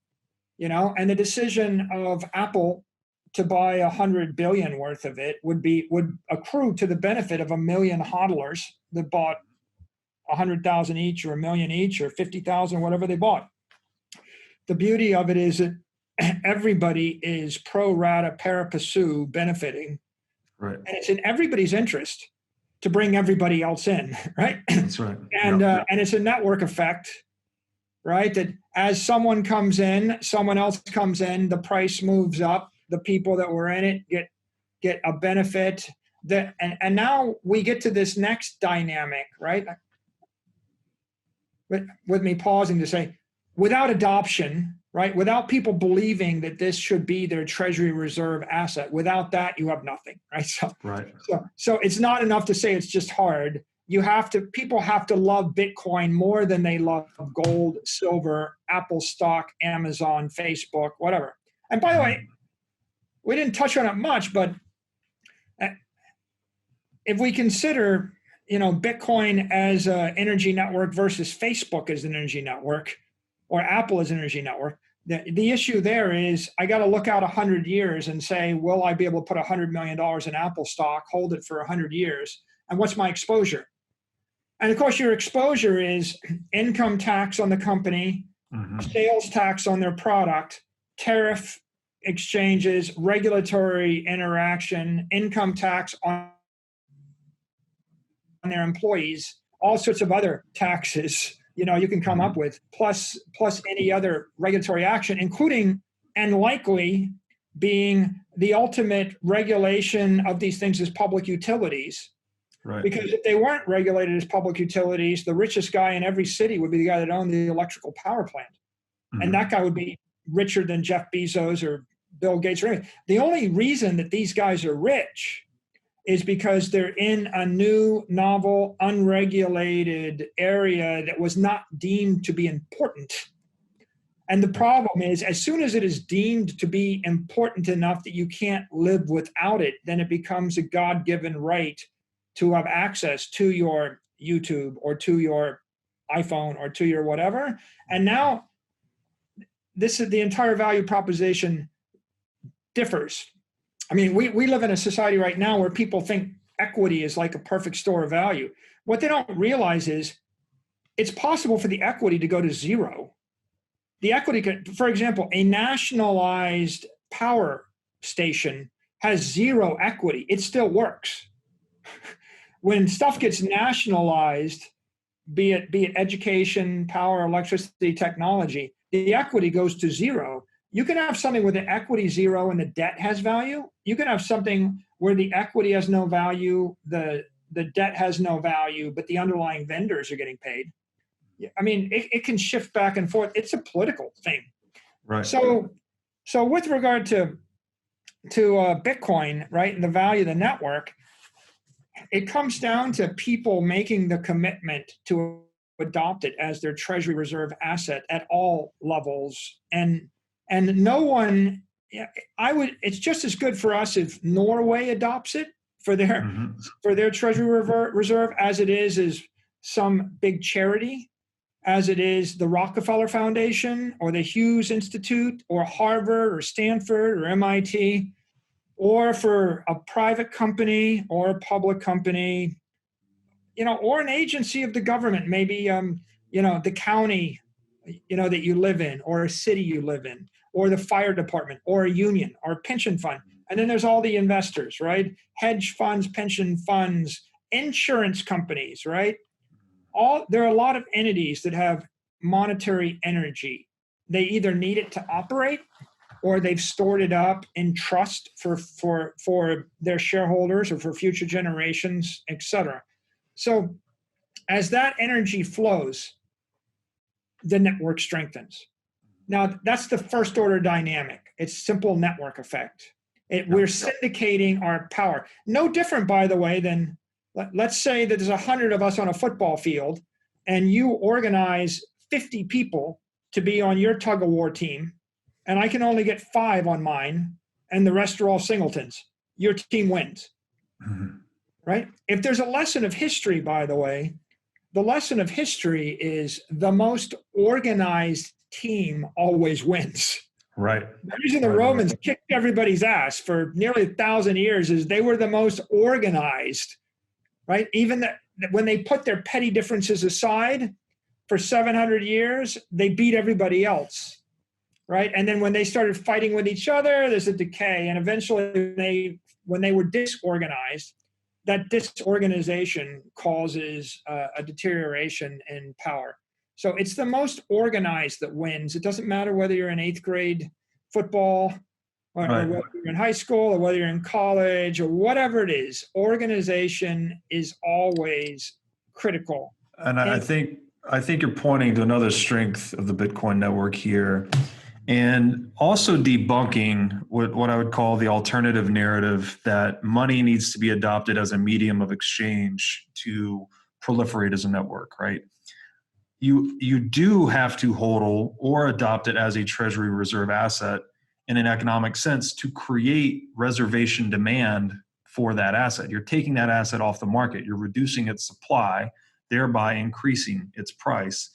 and the decision of Apple to buy 100 billion worth of it would accrue to the benefit of 1 million hodlers that bought 100,000 each or 1 million each or 50,000, whatever they bought. The beauty of it is that everybody is pro rata pari passu benefiting. Right. And it's in everybody's interest to bring everybody else in, right? That's right. And it's a network effect, right? That as someone comes in, someone else comes in, the price moves up, the people that were in it get a benefit. And now we get to this next dynamic, right? With me pausing to say, without adoption, right? Without people believing that this should be their treasury reserve asset, without that, you have nothing, right? So it's not enough to say it's just hard. People have to love Bitcoin more than they love gold, silver, Apple stock, Amazon, Facebook, whatever. And by the way, we didn't touch on it much, but if we consider, Bitcoin as an energy network versus Facebook as an energy network, or Apple as an energy network, the issue there is I got to look out 100 years and say, will I be able to put $100 million in Apple stock, hold it for 100 years, and what's my exposure? And of course, your exposure is income tax on the company, sales tax on their product, tariff exchanges, regulatory interaction, income tax on their employees, all sorts of other taxes, you can come up with, plus any other regulatory action, including and likely being the ultimate regulation of these things as public utilities. Right. Because if they weren't regulated as public utilities, the richest guy in every city would be the guy that owned the electrical power plant. And that guy would be richer than Jeff Bezos or Bill Gates or anything. The only reason that these guys are rich is because they're in a new, novel, unregulated area that was not deemed to be important. And the problem is, as soon as it is deemed to be important enough that you can't live without it, then it becomes a God-given right to have access to your YouTube or to your iPhone or to your whatever. And now this is the entire value proposition differs. I mean, we live in a society right now where people think equity is like a perfect store of value. What they don't realize is it's possible for the equity to go to zero. The equity could, for example, a nationalized power station has zero equity. It still works. When stuff gets nationalized, be it education, power, electricity, technology, the equity goes to zero. You can have something where the equity zero and the debt has value. You can have something where the equity has no value, the debt has no value, but the underlying vendors are getting paid. I mean, it can shift back and forth. It's a political thing. Right. So with regard to Bitcoin, right, and the value of the network, it comes down to people making the commitment to adopt it as their treasury reserve asset at all levels. And no one, it's just as good for us if Norway adopts it for their treasury reserve as it is some big charity, as it is the Rockefeller Foundation or the Hughes Institute or Harvard or Stanford or MIT, or for a private company or a public company, or an agency of the government, maybe, the county, that you live in, or a city you live in, or the fire department, or a union, or a pension fund. And then there's all the investors, right? Hedge funds, pension funds, insurance companies, right? There are a lot of entities that have monetary energy. They either need it to operate, or they've stored it up in trust for their shareholders or for future generations, et cetera. So as that energy flows, the network strengthens. Now, that's the first order dynamic. It's simple network effect. We're syndicating our power. No different, by the way, than, let's say that there's 100 of us on a football field, and you organize 50 people to be on your tug of war team, and I can only get 5 on mine, and the rest are all singletons. Your team wins, right? If there's a lesson of history, by the way, the lesson of history is the most organized team always wins. Right. The reason the Romans kicked everybody's ass for nearly 1,000 years is they were the most organized, right? Even when they put their petty differences aside for 700 years, they beat everybody else, right? And then when they started fighting with each other, there's a decay. And eventually, when they were disorganized, that disorganization causes a deterioration in power. So it's the most organized that wins. It doesn't matter whether you're in 8th grade football or whether you're in high school or whether you're in college or whatever it is. Organization is always critical. And I think you're pointing to another strength of the Bitcoin network here, and also debunking what I would call the alternative narrative that money needs to be adopted as a medium of exchange to proliferate as a network, right? You do have to HODL or adopt it as a Treasury reserve asset in an economic sense to create reservation demand for that asset. You're taking that asset off the market. You're reducing its supply, thereby increasing its price.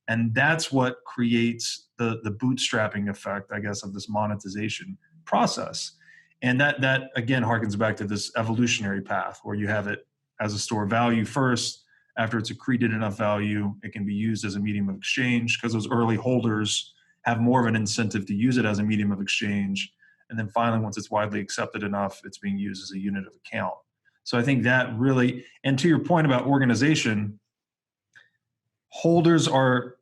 And that's what creates the bootstrapping effect, I guess, of this monetization process. And that again harkens back to this evolutionary path where you have it as a store of value first. After it's accreted enough value, it can be used as a medium of exchange because those early holders have more of an incentive to use it as a medium of exchange. And then finally, once it's widely accepted enough, it's being used as a unit of account. So I think that really, and to your point about organization, holders are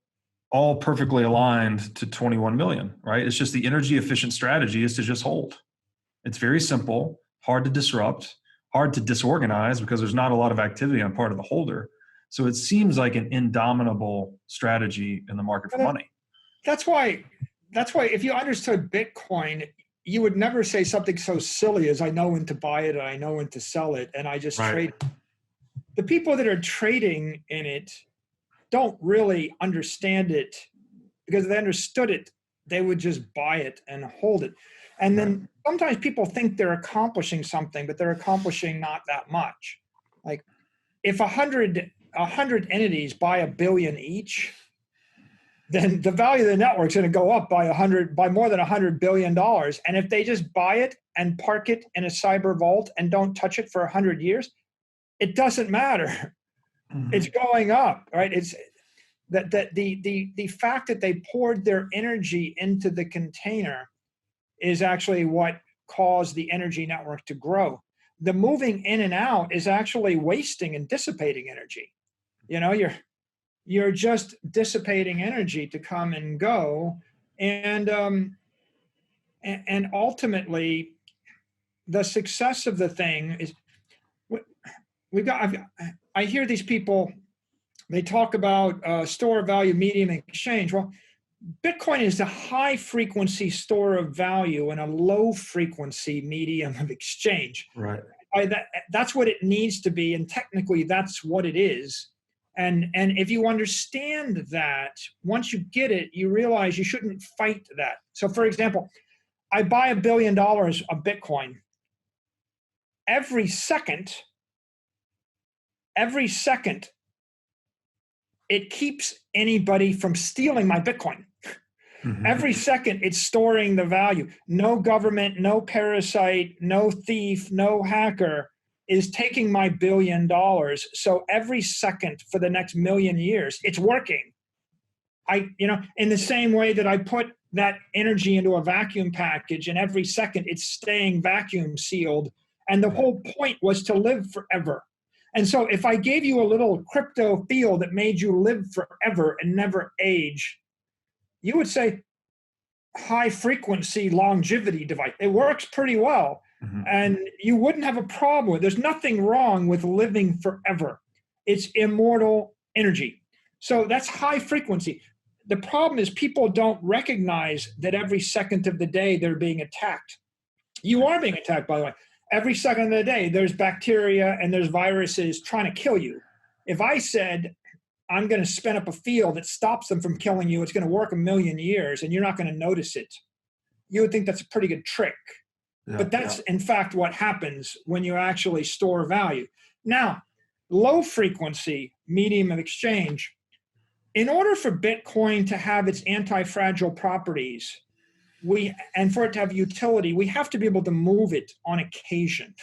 all perfectly aligned to 21 million, right? It's just the energy efficient strategy is to just hold. It's very simple, hard to disrupt, hard to disorganize because there's not a lot of activity on part of the holder. So it seems like an indomitable strategy in the market for money. That's why if you understood Bitcoin, you would never say something so silly as I know when to buy it and I know when to sell it and I just trade. The people that are trading in it don't really understand it, because if they understood it, they would just buy it and hold it. And then sometimes people think they're accomplishing something, but they're accomplishing not that much. Like if 100 entities buy $1 billion each, then the value of the network is going to go up by more than $100 billion. And if they just buy it and park it in a cyber vault and don't touch it for 100 years, it doesn't matter. Mm-hmm. It's going up, right? It's that the fact that they poured their energy into the container is actually what caused the energy network to grow. The moving in and out is actually wasting and dissipating energy. You're just dissipating energy to come and go, and ultimately, the success of the thing is I hear these people. They talk about store of value, medium exchange. Well, Bitcoin is a high frequency store of value and a low frequency medium of exchange. Right. That's what it needs to be, and technically, that's what it is. And if you understand that, once you get it, you realize you shouldn't fight that. So, for example, I buy $1 billion of Bitcoin. Every second, it keeps anybody from stealing my Bitcoin. Mhm. Every second it's storing the value. No government, no parasite, no thief, no hacker is taking my $1 billion. So every second for the next million years, it's working. In the same way that I put that energy into a vacuum package, and every second it's staying vacuum sealed. And the whole point was to live forever. And so if I gave you a little crypto field that made you live forever and never age, you would say high frequency longevity device. It works pretty well. Mhm. And you wouldn't have a problem with it. There's nothing wrong with living forever. It's immortal energy. So that's high frequency. The problem is people don't recognize that every second of the day they're being attacked. You are being attacked, by the way. Every second of the day, there's bacteria and there's viruses trying to kill you. If I said, I'm going to spin up a field that stops them from killing you, it's going to work 1,000,000 years and you're not going to notice it, you would think that's a pretty good trick. Yeah, But that's, in fact, what happens when you actually store value. Now, low frequency medium of exchange, in order for Bitcoin to have its anti-fragile properties, and for it to have utility, we have to be able to move it on occasion.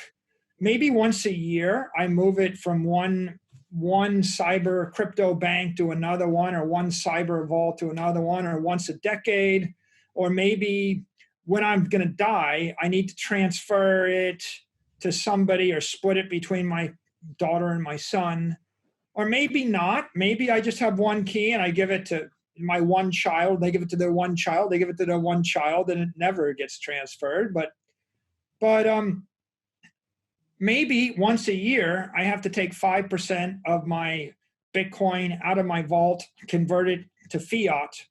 Maybe once a year, I move it from one cyber crypto bank to another one, or one cyber vault to another one, or once a decade, or maybe when I'm going to die, I need to transfer it to somebody or split it between my daughter and my son. Or maybe not. Maybe I just have one key and I give it to my one child. They give it to their one child. They give it to their one child, and it never gets transferred. But maybe once a year, I have to take 5% of my Bitcoin out of my vault, convert it to fiat,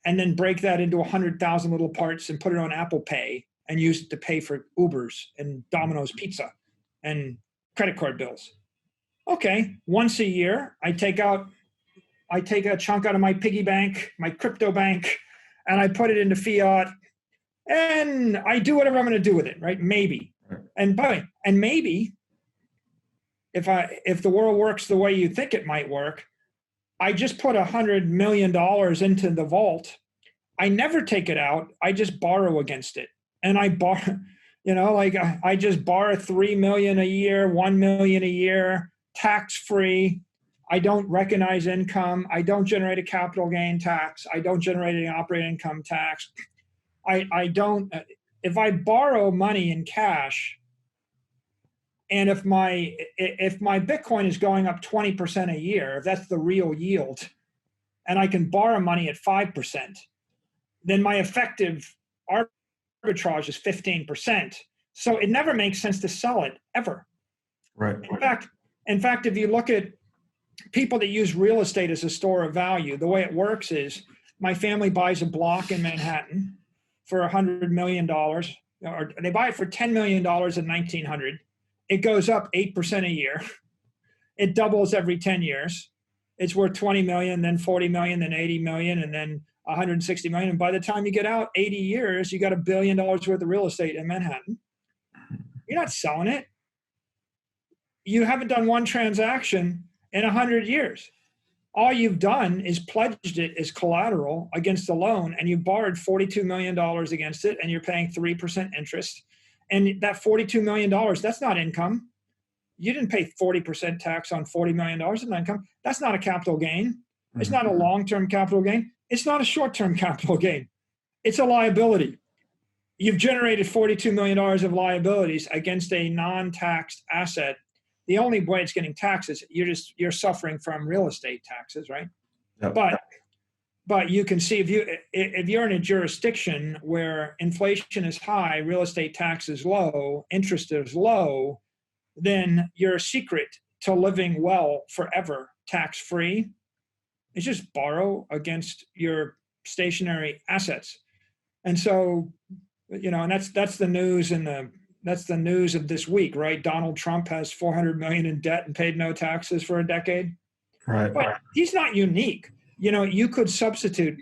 and then break that into 100,000 little parts and put it on Apple Pay and use it to pay for Ubers and Domino's Pizza and credit card bills. Okay, once a year, I take a chunk out of my piggy bank, my crypto bank, and I put it into fiat, and I do whatever I'm going to do with it, right? Maybe. And maybe if the world works the way you think it might work, I just put $100 million into the vault. I never take it out. I just borrow against it. And I borrow, I just borrow 3 million a year, 1 million a year, tax-free. I don't recognize income. I don't generate a capital gain tax. I don't generate an operating income tax. I don't, if I borrow money in cash, and if my Bitcoin is going up 20% a year, if that's the real yield, and I can borrow money at 5%, then my effective arbitrage is 15%. So it never makes sense to sell it, ever. Right. In fact, if you look at people that use real estate as a store of value, the way it works is my family buys a block in Manhattan for $100 million, or they buy it for $10 million in 1900. It goes up 8% a year. It doubles every 10 years. It's worth 20 million, then 40 million, then 80 million, and then 160 million. And by the time you get out 80 years, you got $1 billion worth of real estate in Manhattan. You're not selling it. You haven't done one transaction in 100 years. All you've done is pledged it as collateral against the loan, and you borrowed $42 million against it, and you're paying 3% interest. And that $42 million, that's not income. You didn't pay 40% tax on $40 million in income. That's not a capital gain. It's not a long-term capital gain. It's not a short-term capital gain. It's a liability. You've generated $42 million of liabilities against a non-taxed asset. The only way it's getting taxed is you're suffering from real estate taxes, right? Yep. But you can see if you're in a jurisdiction where inflation is high, real estate tax is low, interest is low, then your secret to living well forever, tax-free, is just borrow against your stationary assets. And so, and that's the news that's the news of this week, right? Donald Trump has $400 million in debt and paid no taxes for a decade. Right. But he's not unique. You could substitute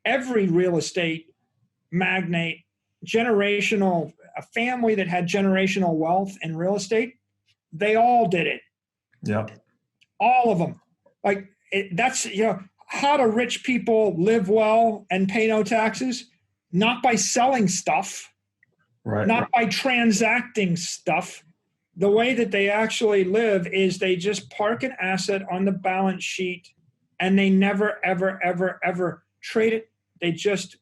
every real estate magnate, a family that had generational wealth in real estate. They all did it. Yeah. All of them. Like that's, how do rich people live well and pay no taxes? Not by selling stuff, Right. not by transacting stuff. The way that they actually live is they just park an asset on the balance sheet and they never, ever, ever, ever trade it. They just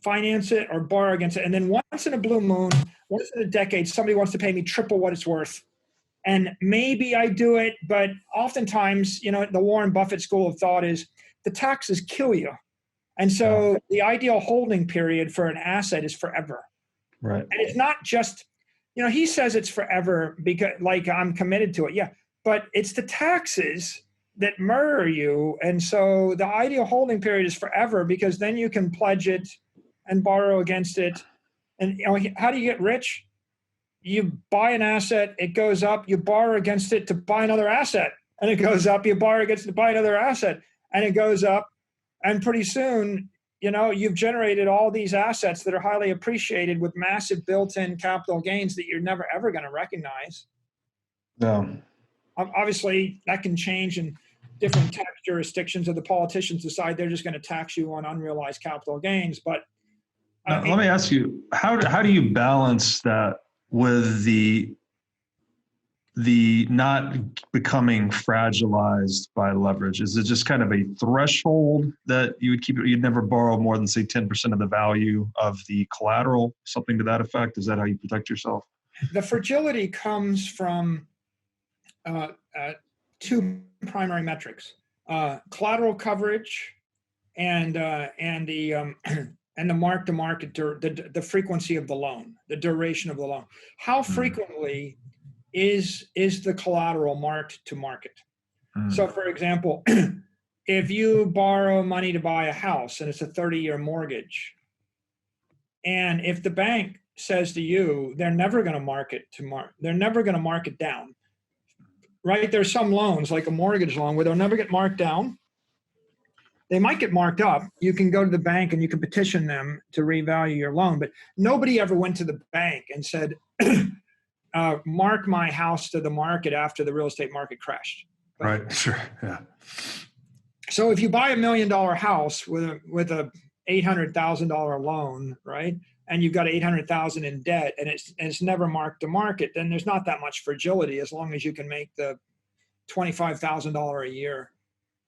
finance it or borrow against it. And then once in a blue moon, once in a decade, somebody wants to pay me triple what it's worth. And maybe I do it, but oftentimes, the Warren Buffett school of thought is the taxes kill you. And so the ideal holding period for an asset is forever. Right. And it's not just, he says it's forever because like I'm committed to it. Yeah. But it's the taxes that murder you. And so the ideal holding period is forever because then you can pledge it and borrow against it. And how do you get rich? You buy an asset, it goes up, you borrow against it to buy another asset, and it goes up, you borrow against it to buy another asset, and it goes up. And pretty soon, you've generated all these assets that are highly appreciated with massive built-in capital gains that you're never, ever going to recognize. No. Obviously, that can change in different tax jurisdictions, or the politicians decide they're just going to tax you on unrealized capital gains. But let me ask you, how do you balance that with the not becoming fragilized by leverage? Is it just kind of a threshold that you would keep it? You'd never borrow more than, say, 10% of the value of the collateral, something to that effect? Is that how you protect yourself? The fragility comes from two primary metrics: collateral coverage and the mark to market, the frequency of the loan, the duration of the loan. How frequently is the collateral marked to market? So, for example, if you borrow money to buy a house and it's a 30-year mortgage, and if the bank says to you they're never going to they're never going to mark it down, right? There's some loans like a mortgage loan where they'll never get marked down. They might get marked up. You can go to the bank and you can petition them to revalue your loan, but nobody ever went to the bank and said, mark my house to the market after the real estate market crashed. Right. Sure. Yeah. So if you buy $1 million house with a $800,000 loan, right, and you've got $800,000 in debt, and it's never marked to market, then there's not that much fragility as long as you can make the $25,000 a year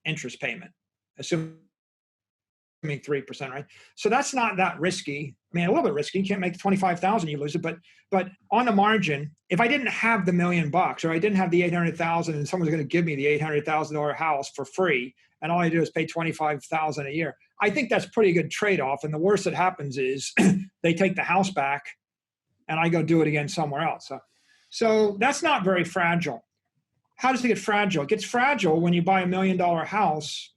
interest payment, assuming 3%, right? So that's not that risky. I mean, a little bit risky. You can't make 25,000, you lose it. But on the margin, if I didn't have the $1 million, or I didn't have the 800,000, and someone's going to give me the $800,000 house for free, and all I do is pay 25,000 a year, I think that's a pretty good trade-off. And the worst that happens is they take the house back, and I go do it again somewhere else. So that's not very fragile. How does it get fragile? It gets fragile when you buy $1 million house,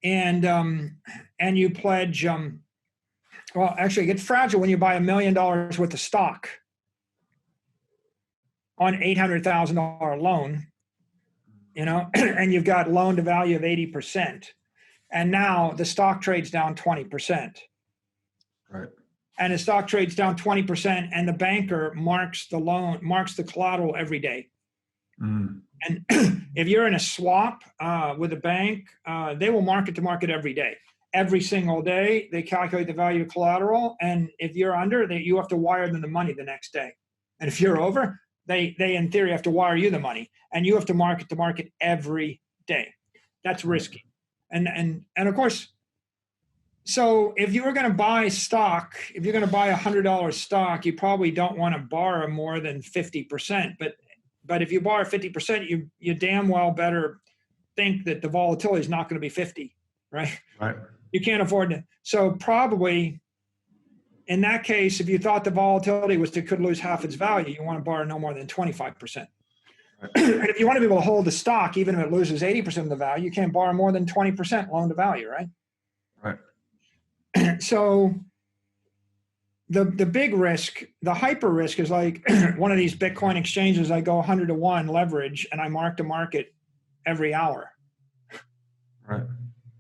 and you pledge. Well, actually, it gets fragile when you buy $1 million worth of stock on $800,000 loan, and you've got loan to value of 80%, and now the stock trades down 20%. Right. And the stock trades down 20%, and the banker marks the collateral every day. And if you're in a swap with a bank, they will market to market every day. Every single day, they calculate the value of collateral, and if you're under, you have to wire them the money the next day. And if you're over, they in theory have to wire you the money, and you have to market every day. That's risky. And of course, so if you were going to buy stock, if you're going to buy $100 stock, you probably don't want to borrow more than 50%. But if you borrow 50%, you damn well better think that the volatility is not going to be 50, right? Right. You can't afford to. So probably in that case, if you thought the volatility could lose half its value, you want to borrow no more than 25%. Right. And if you want to be able to hold the stock, even if it loses 80% of the value, you can't borrow more than 20% loan to value, right? Right. So the big risk, the hyper risk is like one of these Bitcoin exchanges. I go 100 to 1 leverage and I mark to market every hour. Right.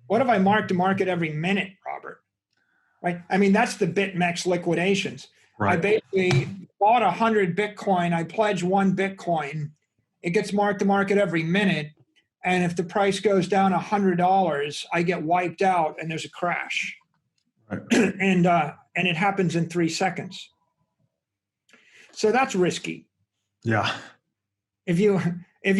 What if I mark to market every minute, Robert? Right? I mean, that's the BitMEX liquidations. Right. I basically bought 100 Bitcoin. I pledge 1 Bitcoin. It gets marked to market every minute. And if the price goes down $100, I get wiped out and there's a crash. Right. And it happens in 3 seconds. So that's risky. Yeah. If you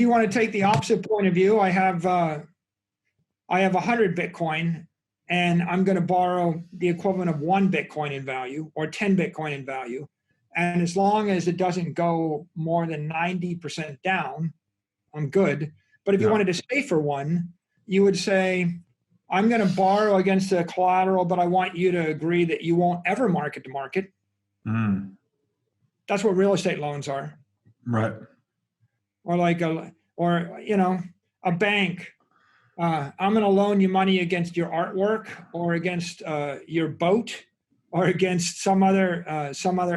want to take the opposite point of view, I have 100 Bitcoin, and I'm going to borrow the equivalent of 1 Bitcoin in value or 10 Bitcoin in value. And as long as it doesn't go more than 90% down, I'm good. But if you wanted to stay for one, you would say, I'm going to borrow against the collateral, but I want you to agree that you won't ever market to market. Mm. That's what real estate loans are. Right. Or like a bank. I'm going to loan you money against your artwork or against your boat or against some other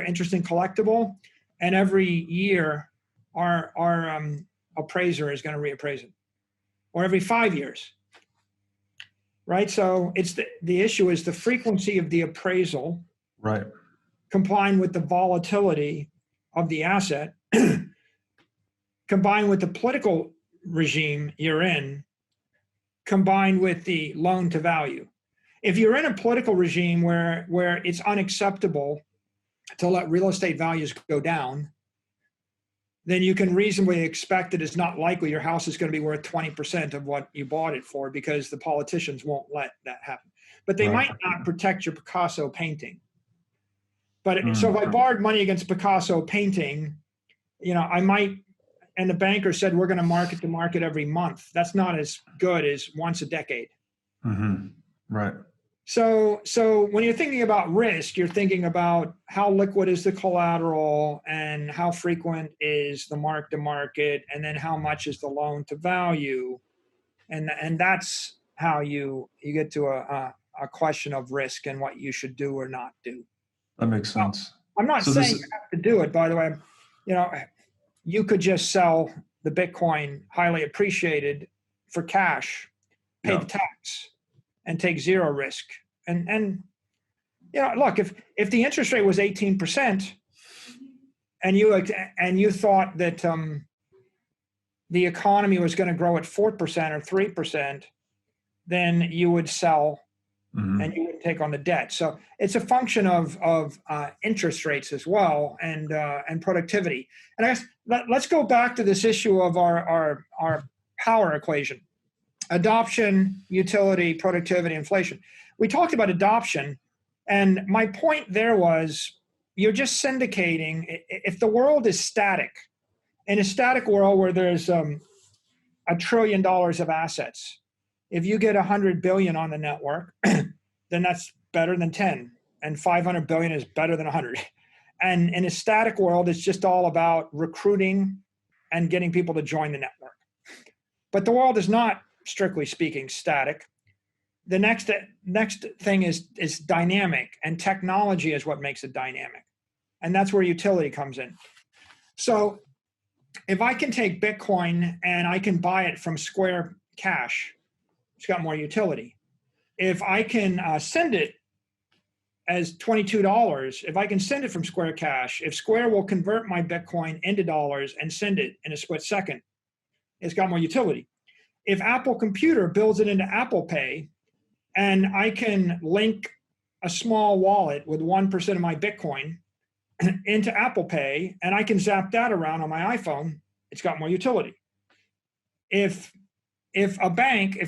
interesting collectible. And every year, our appraiser is going to reappraise it, or every 5 years. Right. So it's the issue is the frequency of the appraisal. Right. Combined with the volatility of the asset, combined with the political regime you're in, combined with the loan to value. If you're in a political regime where it's unacceptable to let real estate values go down, then you can reasonably expect that it's not likely your house is going to be worth 20% of what you bought it for, because the politicians won't let that happen. But they might not protect your Picasso painting. But so if I borrowed money against Picasso painting, I might, and the banker said, we're going to market to market every month. That's not as good as once a decade. Mm-hmm. Right. So when you're thinking about risk, you're thinking about how liquid is the collateral and how frequent is the mark to market, and then how much is the loan to value. And that's how you get to a question of risk and what you should do or not do. That makes sense. I'm not saying you have to do it, by the way. You could just sell the Bitcoin highly appreciated for cash, pay the tax, and take zero risk. And look, if the interest rate was 18% and you thought that the economy was going to grow at 4% or 3%, then you would sell. Mm-hmm. And you would take on the debt. So it's a function of interest rates as well, and productivity. And I guess let's go back to this issue of our power equation: adoption, utility, productivity, inflation. We talked about adoption, and my point there was you're just syndicating. If the world is static, in a static world where there's $1 trillion of assets, if you get 100 billion on the network, then that's better than 10, and 500 billion is better than 100. And in a static world, it's just all about recruiting and getting people to join the network. But the world is not, strictly speaking, static. The next thing is dynamic, and technology is what makes it dynamic. And that's where utility comes in. So if I can take Bitcoin and I can buy it from Square Cash, it's got more utility. If I can send it as $22, if I can send it from Square Cash, if Square will convert my Bitcoin into dollars and send it in a split second, it's got more utility. If Apple Computer builds it into Apple Pay, and I can link a small wallet with 1% of my Bitcoin into Apple Pay, and I can zap that around on my iPhone, it's got more utility. If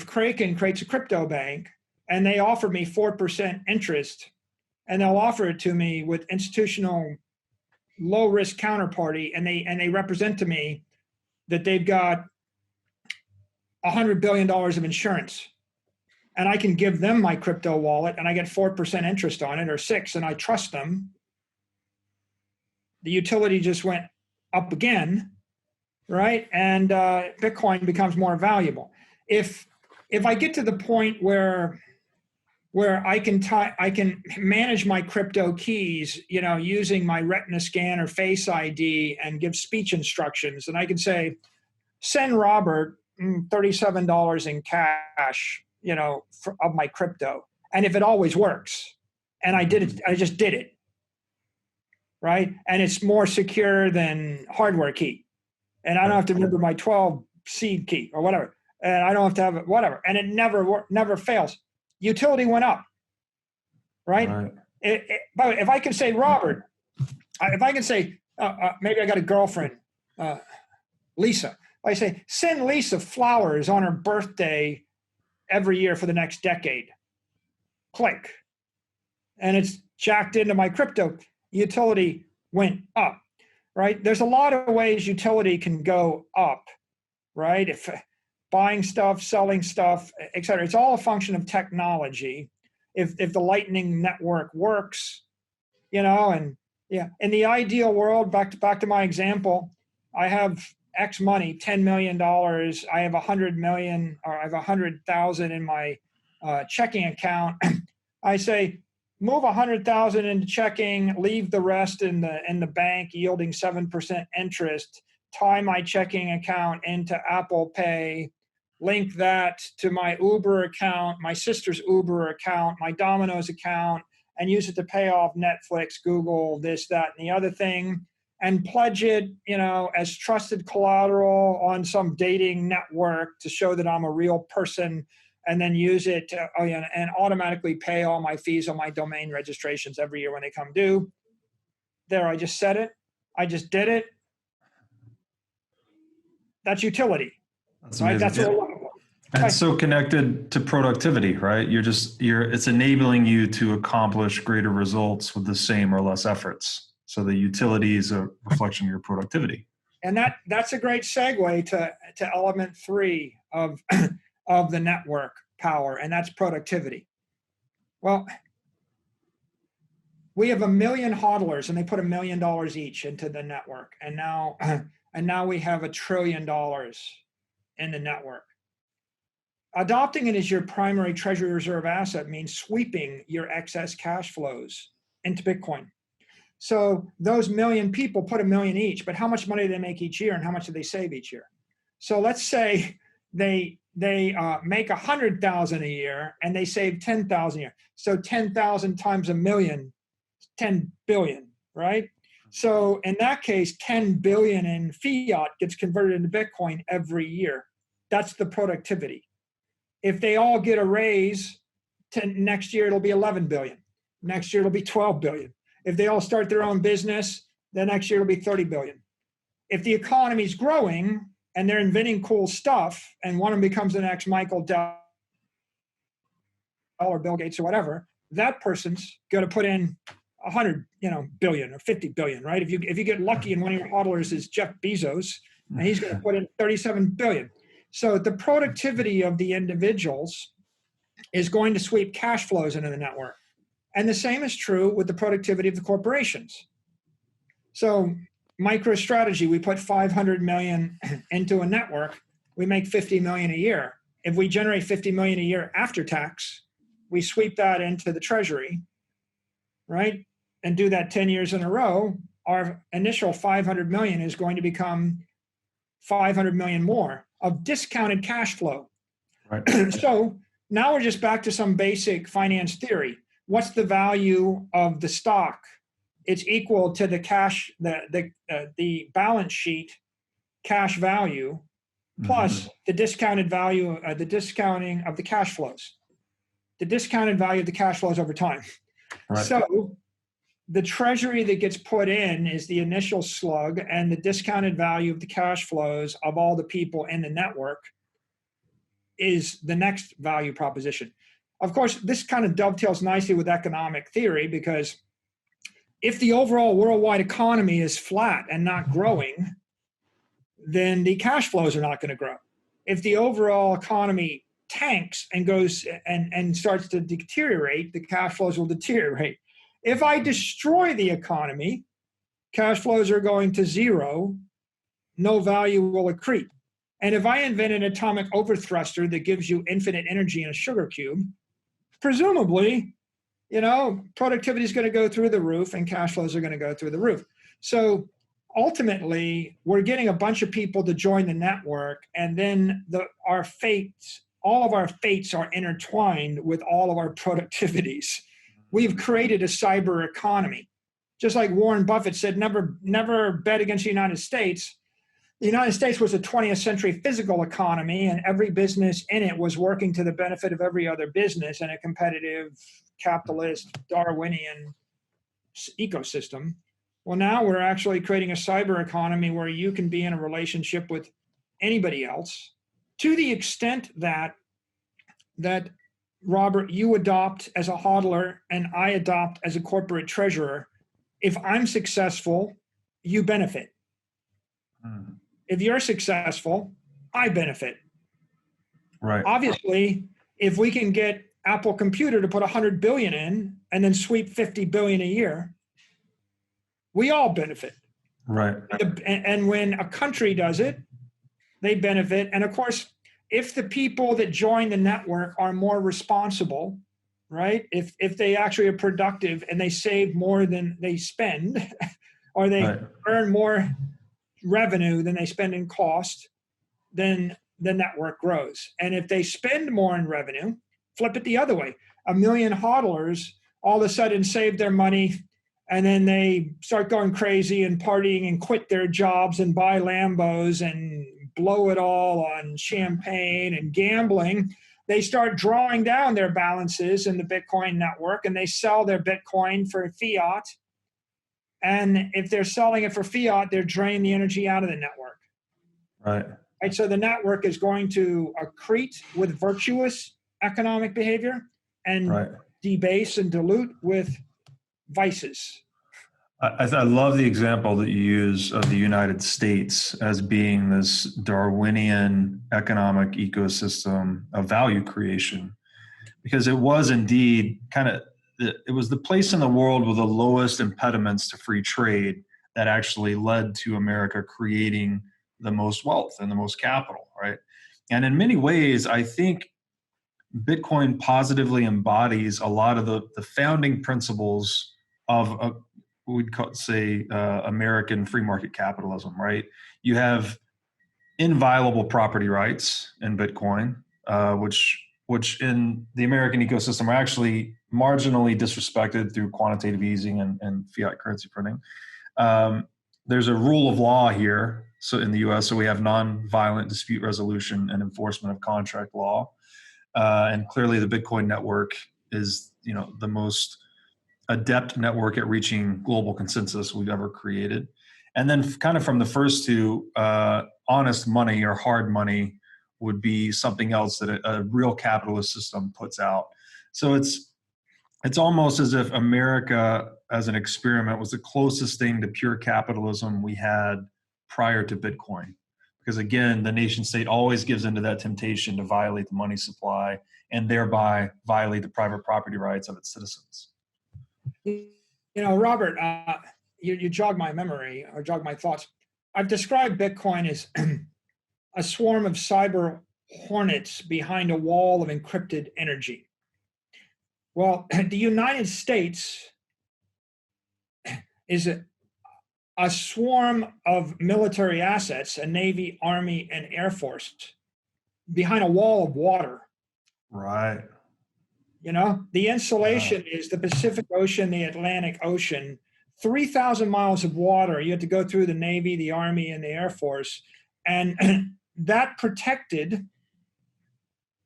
Kraken creates a crypto bank and they offer me 4% interest, and they'll offer it to me with institutional low risk counterparty, and they represent to me that they've got $100 billion of insurance, and I can give them my crypto wallet and I get 4% interest on it, or 6%, and I trust them, the utility just went up again, right? And Bitcoin becomes more valuable. If I get to the point where I can manage my crypto keys, using my retina scan or face ID, and give speech instructions, and I can say, send Robert $37 in cash, of my crypto. And if it always works, and I just did it, right? And it's more secure than hardware key, and I don't have to remember my 12 seed key or whatever. and I don't have to have it, whatever. And it never fails. Utility went up, right? But if I can say, Robert, if I can say, maybe I got a girlfriend, Lisa. I say, send Lisa flowers on her birthday every year for the next decade. Click. And it's jacked into my crypto. Utility went up, right? There's a lot of ways utility can go up, right? If buying stuff, selling stuff, et cetera. It's all a function of technology. If the Lightning Network works, and yeah, in the ideal world, back to my example, I have X money, $10 million. I have 100 million, or I have 100,000 in my checking account. I say, move 100,000 into checking, leave the rest in the bank, yielding 7% interest. Tie my checking account into Apple Pay. Link that to my Uber account, my sister's Uber account, my Domino's account, and use it to pay off Netflix, Google, this, that, and the other thing, and pledge it, as trusted collateral on some dating network to show that I'm a real person, and then use it to, and automatically pay all my fees on my domain registrations every year when they come due. There, I just said it. I just did it. That's utility. That's right? amazing. That's And it's so connected to productivity, right? It's enabling you to accomplish greater results with the same or less efforts. So the utility is a reflection of your productivity. And that's a great segue to element 3 of the network power, and that's productivity. Well, we have 1 million hodlers, and they put $1 million each into the network, and now we have $1 trillion in the network. Adopting it as your primary treasury reserve asset means sweeping your excess cash flows into Bitcoin. So those 1 million people put $1 million each, but how much money do they make each year, and how much do they save each year? So let's say they make 100,000 a year and they save 10,000 a year. So 10,000 times 1 million, 10 billion, right? So in that case, 10 billion in fiat gets converted into Bitcoin every year. That's the productivity. If they all get a raise, next year it'll be 11 billion. Next year it'll be 12 billion. If they all start their own business, then next year it'll be 30 billion. If the economy's growing and they're inventing cool stuff, and one of them becomes the next Michael Dell or Bill Gates or whatever, that person's going to put in 100, billion or 50 billion, right? If you get lucky and one of your hodlers is Jeff Bezos, and he's going to put in 37 billion. So the productivity of the individuals is going to sweep cash flows into the network. And the same is true with the productivity of the corporations. So MicroStrategy, we put 500 million into a network, we make 50 million a year. If we generate 50 million a year after tax, we sweep that into the Treasury, right? And do that 10 years in a row, our initial 500 million is going to become 500 million more of discounted cash flow. Right. So now we're just back to some basic finance theory. What's the value of the stock? It's equal to the cash, the balance sheet cash value plus the discounted value, the discounting of the cash flows, the discounted value of the cash flows over time. Right. So the treasury that gets put in is the initial slug, and the discounted value of the cash flows of all the people in the network is the next value proposition. Of course, this kind of dovetails nicely with economic theory, because if the overall worldwide economy is flat and not growing, then the cash flows are not going to grow. If the overall economy tanks and goes and starts to deteriorate, the cash flows will deteriorate. If I destroy the economy, cash flows are going to zero, no value will accrete. And if I invent an atomic overthruster that gives you infinite energy in a sugar cube, presumably, productivity is going to go through the roof and cash flows are going to go through the roof. So ultimately, we're getting a bunch of people to join the network, and then all of our fates are intertwined with all of our productivities. We've created a cyber economy. Just like Warren Buffett said, never bet against the United States. the United States was a 20th century physical economy, and every business in it was working to the benefit of every other business in a competitive, capitalist, Darwinian ecosystem. Well, now we're actually creating a cyber economy where you can be in a relationship with anybody else, to the extent that Robert, you adopt as a hodler and I adopt as a corporate treasurer. If I'm successful, you benefit. If you're successful, I benefit. Right. Obviously, if we can get Apple Computer to put 100 billion in and then sweep 50 billion a year, we all benefit. Right. And when a country does it, they benefit. And of course, if the people that join the network are more responsible, right? If they actually are productive and they save more than they spend, or they earn more revenue than they spend in cost, then the network grows. And if they spend more in revenue, flip it the other way. 1 million hodlers all of a sudden save their money, and then they start going crazy and partying and quit their jobs and buy Lambos and blow it all on champagne and gambling. They start drawing down their balances in the Bitcoin network, and they sell their Bitcoin for fiat. And if they're selling it for fiat, they're draining the energy out of the network. Right. So the network is going to accrete with virtuous economic behavior and debase and dilute with vices. I love the example that you use of the United States as being this Darwinian economic ecosystem of value creation, because it was indeed it was the place in the world with the lowest impediments to free trade that actually led to America creating the most wealth and the most capital, right? And in many ways, I think Bitcoin positively embodies a lot of the founding principles of we'd say American free market capitalism, right? You have inviolable property rights in Bitcoin, which in the American ecosystem are actually marginally disrespected through quantitative easing and fiat currency printing. There's a rule of law here. So in the US, so we have non-violent dispute resolution and enforcement of contract law. And clearly the Bitcoin network is, the most adept network at reaching global consensus we've ever created. And then kind of from the first two, honest money or hard money would be something else that a real capitalist system puts out. So it's almost as if America as an experiment was the closest thing to pure capitalism we had prior to Bitcoin. Because again, the nation state always gives into that temptation to violate the money supply and thereby violate the private property rights of its citizens. Robert, you jog my memory or jog my thoughts. I've described Bitcoin as a swarm of cyber hornets behind a wall of encrypted energy. Well, the United States is a swarm of military assets, a Navy, Army, and Air Force behind a wall of water. Right. The insulation is the Pacific Ocean, the Atlantic Ocean, 3,000 miles of water. You have to go through the Navy, the Army, and the Air Force. And that protected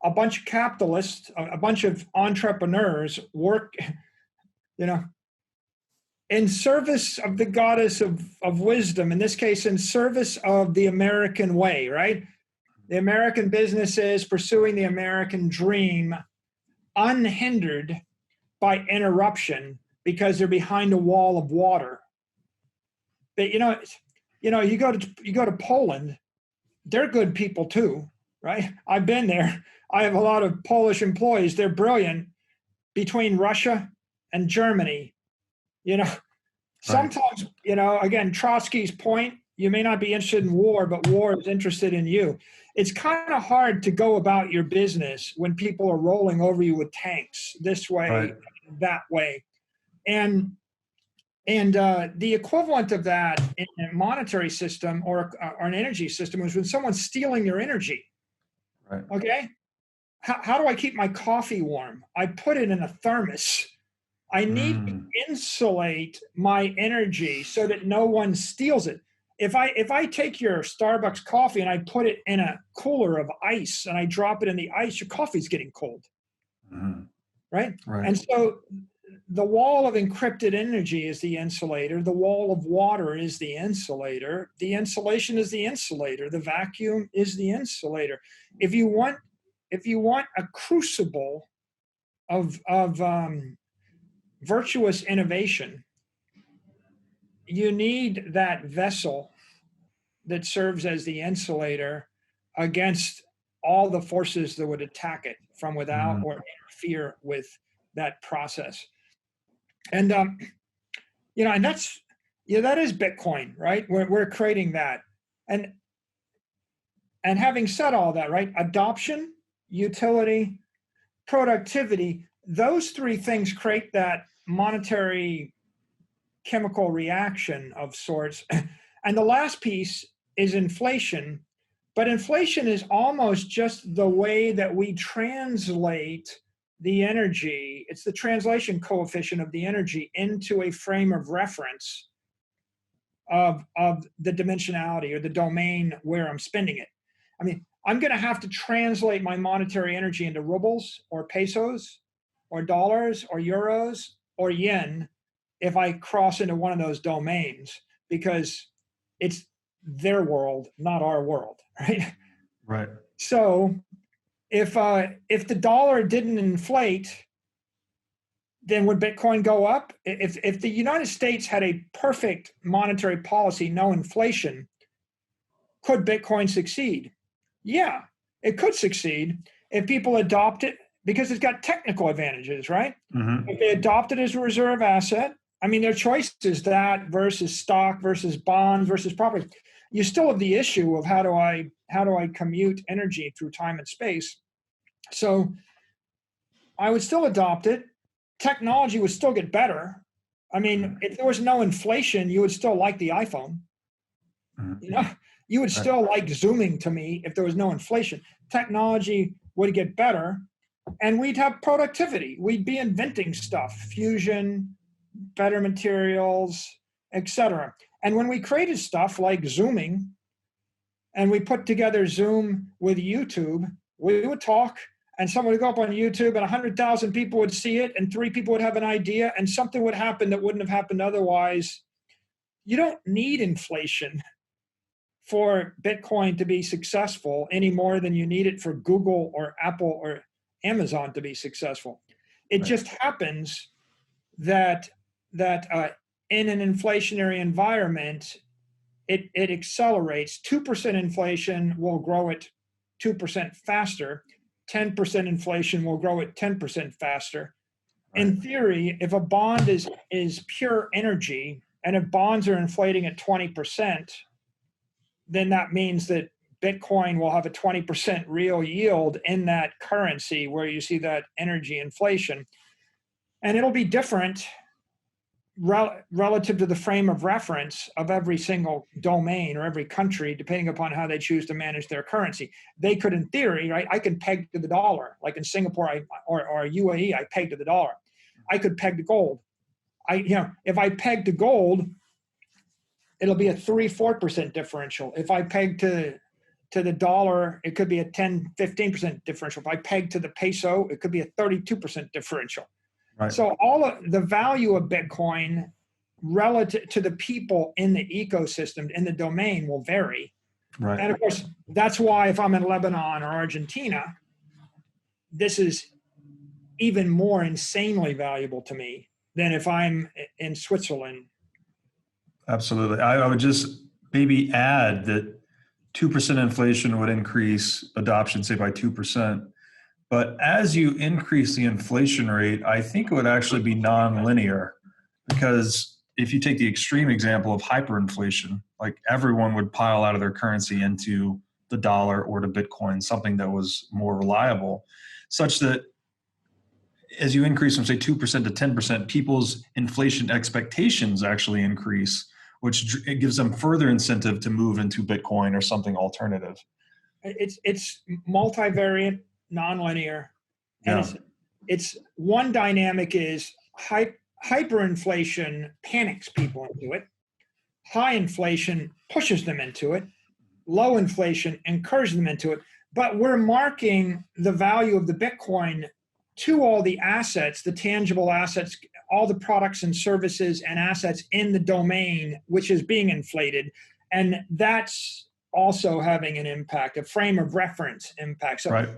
a bunch of capitalists, a bunch of entrepreneurs work, in service of the goddess of wisdom, in this case, in service of the American way, right? The American businesses pursuing the American dream, unhindered by interruption because they're behind a wall of water. But you go to Poland, they're good people too, right? I've been there. I have a lot of Polish employees. They're brilliant. Between Russia and Germany, sometimes, again, Trotsky's point, you may not be interested in war, but war is interested in you. It's kind of hard to go about your business when people are rolling over you with tanks this way, that way. And the equivalent of that in a monetary system or an energy system is when someone's stealing your energy. Right. Okay? How do I keep my coffee warm? I put it in a thermos. I need to insulate my energy so that no one steals it. if I take your Starbucks coffee and I put it in a cooler of ice and I drop it in the ice, your coffee's getting cold, right? Right. And so the wall of encrypted energy is the insulator. The wall of water is the insulator. The insulation is the insulator. The vacuum is the insulator. If you want a crucible of virtuous innovation, you need that vessel that serves as the insulator against all the forces that would attack it from without or interfere with that process. And and that's that is Bitcoin, right? We're creating that. And having said all that, right? Adoption, utility, productivity, those three things create that monetary chemical reaction of sorts. And the last piece is inflation. But inflation is almost just the way that we translate the energy. It's the translation coefficient of the energy into a frame of reference of the dimensionality or the domain where I'm spending it. I mean, I'm going to have to translate my monetary energy into rubles or pesos or dollars or euros or yen if I cross into one of those domains, because it's their world, not our world, right? Right. So if the dollar didn't inflate, then would Bitcoin go up? If the United States had a perfect monetary policy, no inflation, could Bitcoin succeed? Yeah, it could succeed if people adopt it, because it's got technical advantages, right? If they adopt it as a reserve asset, I mean, their choice is that versus stock versus bonds versus property. You still have the issue of how do I commute energy through time and space? So I would still adopt it. Technology would still get better. I mean, if there was no inflation, you would still like the iPhone. You would still like Zooming to me if there was no inflation. Technology would get better, and we'd have productivity. We'd be inventing stuff, fusion, better materials, etc. And when we created stuff like Zooming, and we put together Zoom with YouTube, we would talk, and someone would go up on YouTube, and 100,000 people would see it, and 3 people would have an idea, and something would happen that wouldn't have happened otherwise. You don't need inflation for Bitcoin to be successful any more than you need it for Google or Apple or Amazon to be successful. It just happens that in an inflationary environment, it accelerates. 2% inflation will grow it 2% faster. 10% inflation will grow it 10% faster. In theory, if a bond is pure energy, and if bonds are inflating at 20%, then that means that Bitcoin will have a 20% real yield in that currency where you see that energy inflation. And it'll be different relative to the frame of reference of every single domain or every country, depending upon how they choose to manage their currency. They could, in theory, right? I can peg to the dollar, like in Singapore or UAE, I peg to the dollar. I could peg to gold. If I peg to gold, it'll be a 3-4% differential. If I peg to the dollar, it could be a 10-15% differential. If I peg to the peso, it could be a 32% differential. Right. So all of the value of Bitcoin relative to the people in the ecosystem, in the domain, will vary. Right. And of course, that's why if I'm in Lebanon or Argentina, this is even more insanely valuable to me than if I'm in Switzerland. Absolutely. I would just maybe add that 2% inflation would increase adoption, say, by 2%. But as you increase the inflation rate, I think it would actually be nonlinear, because if you take the extreme example of hyperinflation, like everyone would pile out of their currency into the dollar or to Bitcoin, something that was more reliable, such that as you increase from, say, 2% to 10%, people's inflation expectations actually increase, which it gives them further incentive to move into Bitcoin or something alternative. It's multivariate, nonlinear, and it's one dynamic is hyperinflation panics people into it. High inflation pushes them into it. Low inflation encourages them into it. But we're marking the value of the Bitcoin to all the assets, the tangible assets, all the products and services and assets in the domain, which is being inflated. And that's also having an impact, a frame of reference impact. So, Right.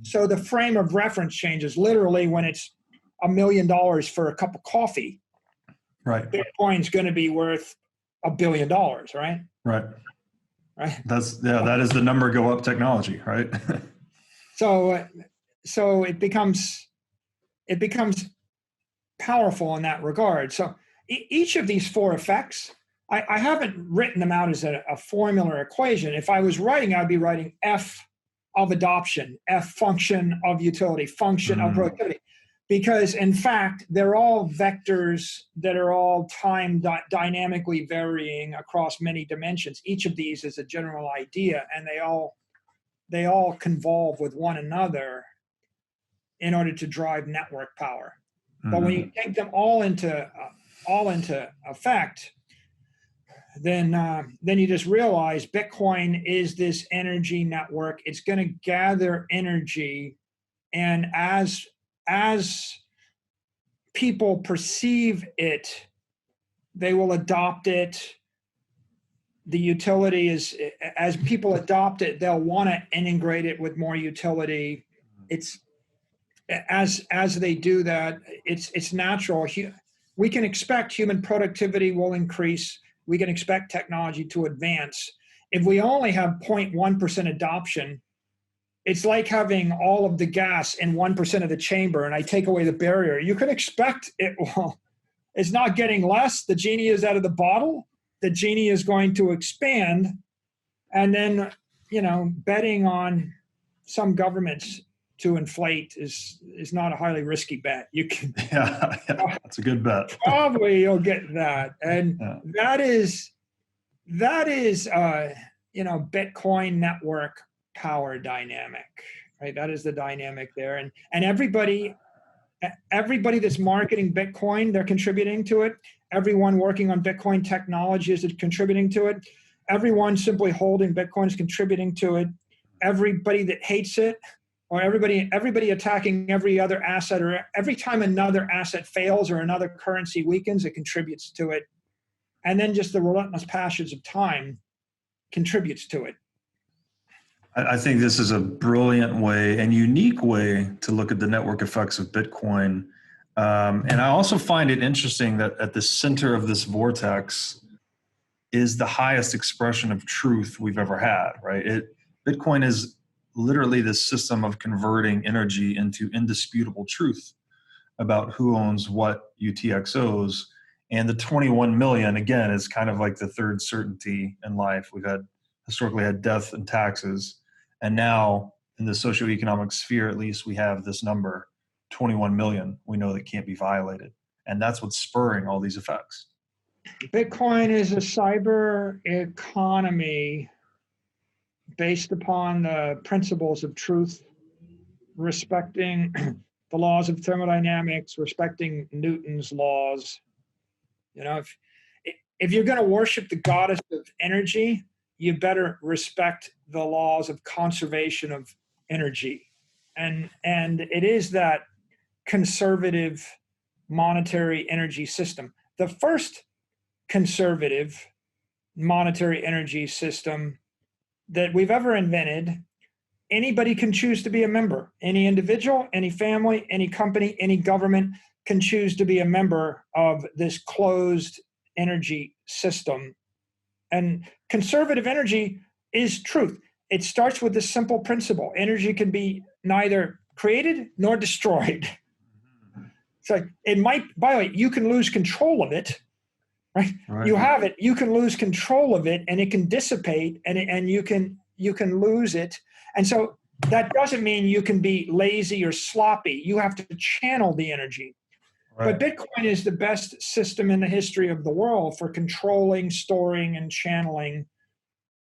so the frame of reference changes literally when it's $1 million for a cup of coffee. Right. Bitcoin's going to be worth $1 billion, right? Right. Right. That is the number go up technology, right? So it becomes powerful in that regard. So each of these four effects, I haven't written them out as a formula equation. If I was writing, I'd be writing F of adoption, F function of utility, function of productivity. Because in fact, they're all vectors that are all time dynamically varying across many dimensions. Each of these is a general idea, and they all convolve with one another in order to drive network power. But when you take them all into effect, then you just realize Bitcoin is this energy network. It's going to gather energy, and as people perceive it, they will adopt it. The utility is, as people adopt it, they'll want to integrate it with more utility. It's as they do that, it's natural. We can expect human productivity will increase. We can expect technology to advance. If we only have 0.1% adoption, it's like having all of the gas in 1% of the chamber, and I take away the barrier. You can expect it's not getting less. The genie is out of the bottle. The genie is going to expand, and then, betting on some governments to inflate is not a highly risky bet. You can, yeah, that's a good bet. Probably you'll get that, and that is Bitcoin network power dynamic, right? That is the dynamic there, and everybody that's marketing Bitcoin, they're contributing to it. Everyone working on Bitcoin technology is contributing to it. Everyone simply holding Bitcoin is contributing to it. Everybody that hates it, or everybody attacking every other asset, or every time another asset fails or another currency weakens, it contributes to it. And then just the relentless passage of time contributes to it. I think this is a brilliant way and unique way to look at the network effects of Bitcoin. And I also find it interesting that at the center of this vortex is the highest expression of truth we've ever had, right? Bitcoin is literally the system of converting energy into indisputable truth about who owns what UTXOs. And the 21 million, again, is kind of like the third certainty in life. We've historically had death and taxes. And now in the socioeconomic sphere, at least, we have this number, 21 million, we know that can't be violated. And that's what's spurring all these effects. Bitcoin is a cyber economy based upon the principles of truth, respecting the laws of thermodynamics, respecting Newton's laws. If you're going to worship the goddess of energy, you better respect the laws of conservation of energy. And it is that conservative monetary energy system. The first conservative monetary energy system that we've ever invented, anybody can choose to be a member. Any individual, any family, any company, any government can choose to be a member of this closed energy system. And conservative energy is truth. It starts with this simple principle. Energy can be neither created nor destroyed. So it might, by the way, you can lose control of it, right? You have it, you can lose control of it, and it can dissipate, and you can lose it. And so that doesn't mean you can be lazy or sloppy. You have to channel the energy. Right. But Bitcoin is the best system in the history of the world for controlling, storing, and channeling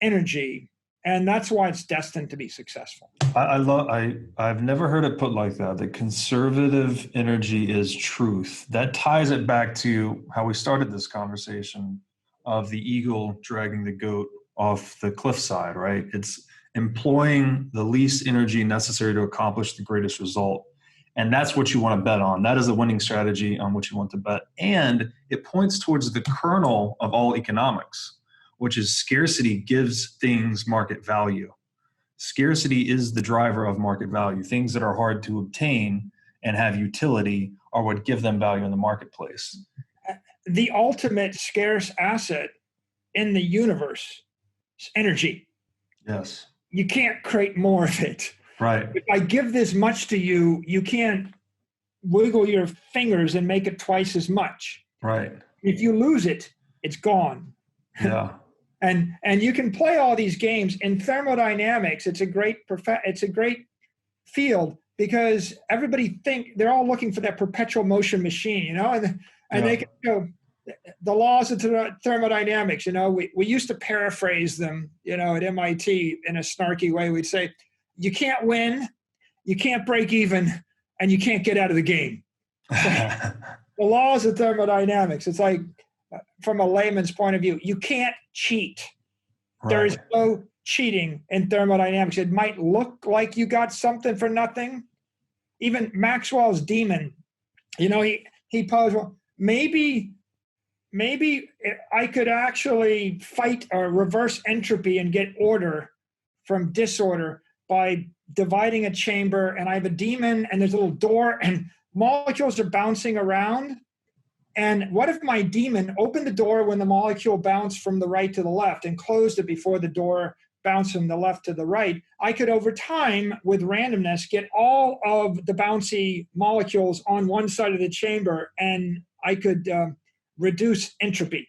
energy. And that's why it's destined to be successful. I've never heard it put like that. That conservative energy is truth. That ties it back to how we started this conversation of the eagle dragging the goat off the cliffside, right? It's employing the least energy necessary to accomplish the greatest result. And that's what you want to bet on. That is a winning strategy on which you want to bet. And it points towards the kernel of all economics, which is scarcity gives things market value. Scarcity is the driver of market value. Things that are hard to obtain and have utility are what give them value in the marketplace. The ultimate scarce asset in the universe is energy. Yes. You can't create more of it. Right. If I give this much to you, you can't wiggle your fingers and make it twice as much. Right. If you lose it, it's gone. Yeah. And you can play all these games in thermodynamics. It's a great field because everybody they're all looking for that perpetual motion machine, and they can the laws of thermodynamics. We used to paraphrase them, at MIT in a snarky way. We'd say, you can't win, you can't break even, and you can't get out of the game. The laws of thermodynamics. It's like, from a layman's point of view, you can't cheat. Right. There is no cheating in thermodynamics. It might look like you got something for nothing. Even Maxwell's demon, he posed, well, maybe I could actually fight or reverse entropy and get order from disorder by dividing a chamber, and I have a demon and there's a little door and molecules are bouncing around. And what if my demon opened the door when the molecule bounced from the right to the left and closed it before the door bounced from the left to the right? I could, over time, with randomness, get all of the bouncy molecules on one side of the chamber, and I could reduce entropy.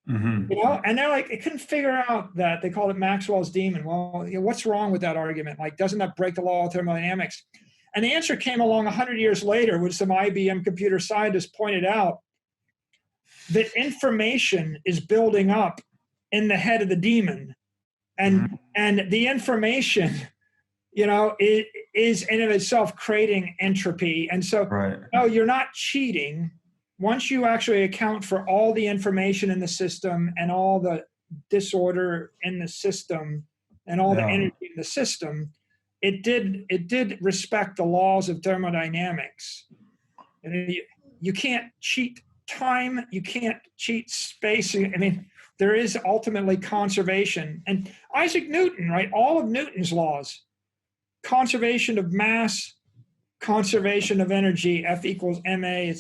Mm-hmm. And they're like, they couldn't figure out that. They called it Maxwell's demon. Well, what's wrong with that argument? Like, doesn't that break the law of thermodynamics? And the answer came along 100 years later, when some IBM computer scientists pointed out that information is building up in the head of the demon, and the information, is in of itself creating entropy. And so, right. No, you're not cheating. Once you actually account for all the information in the system and all the disorder in the system and all the energy in the system, it did respect the laws of thermodynamics. And you can't cheat time, you can't cheat space. I mean, there is ultimately conservation. And Isaac Newton, right? All of Newton's laws, conservation of mass, conservation of energy, F equals ma.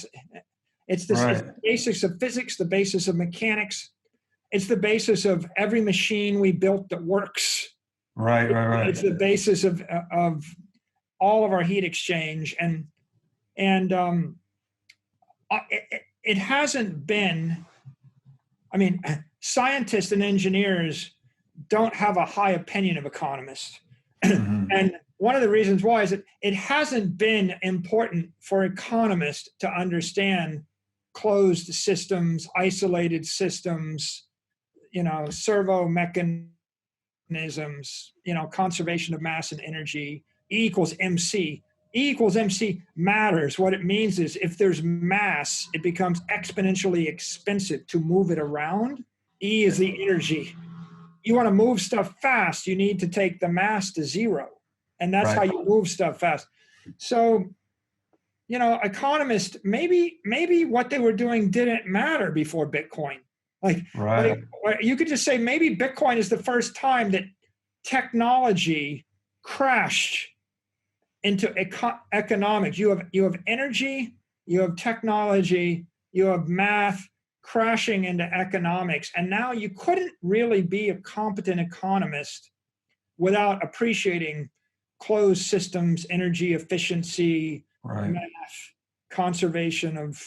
It's the basics of physics, the basis of mechanics. It's the basis of every machine we built that works. Right. It's the basis of all of our heat exchange. And it hasn't been, scientists and engineers don't have a high opinion of economists. Mm-hmm. And one of the reasons why is that it hasn't been important for economists to understand closed systems, isolated systems, servo mechanisms, conservation of mass and energy, E equals MC. E equals MC matters. What it means is if there's mass, it becomes exponentially expensive to move it around. E is the energy. You want to move stuff fast, you need to take the mass to zero. And that's how you move stuff fast. So, economists, maybe what they were doing didn't matter before Bitcoin. Like you could just say maybe Bitcoin is the first time that technology crashed into economics. You have energy, you have technology, you have math crashing into economics. And now you couldn't really be a competent economist without appreciating closed systems, energy efficiency, math, conservation of,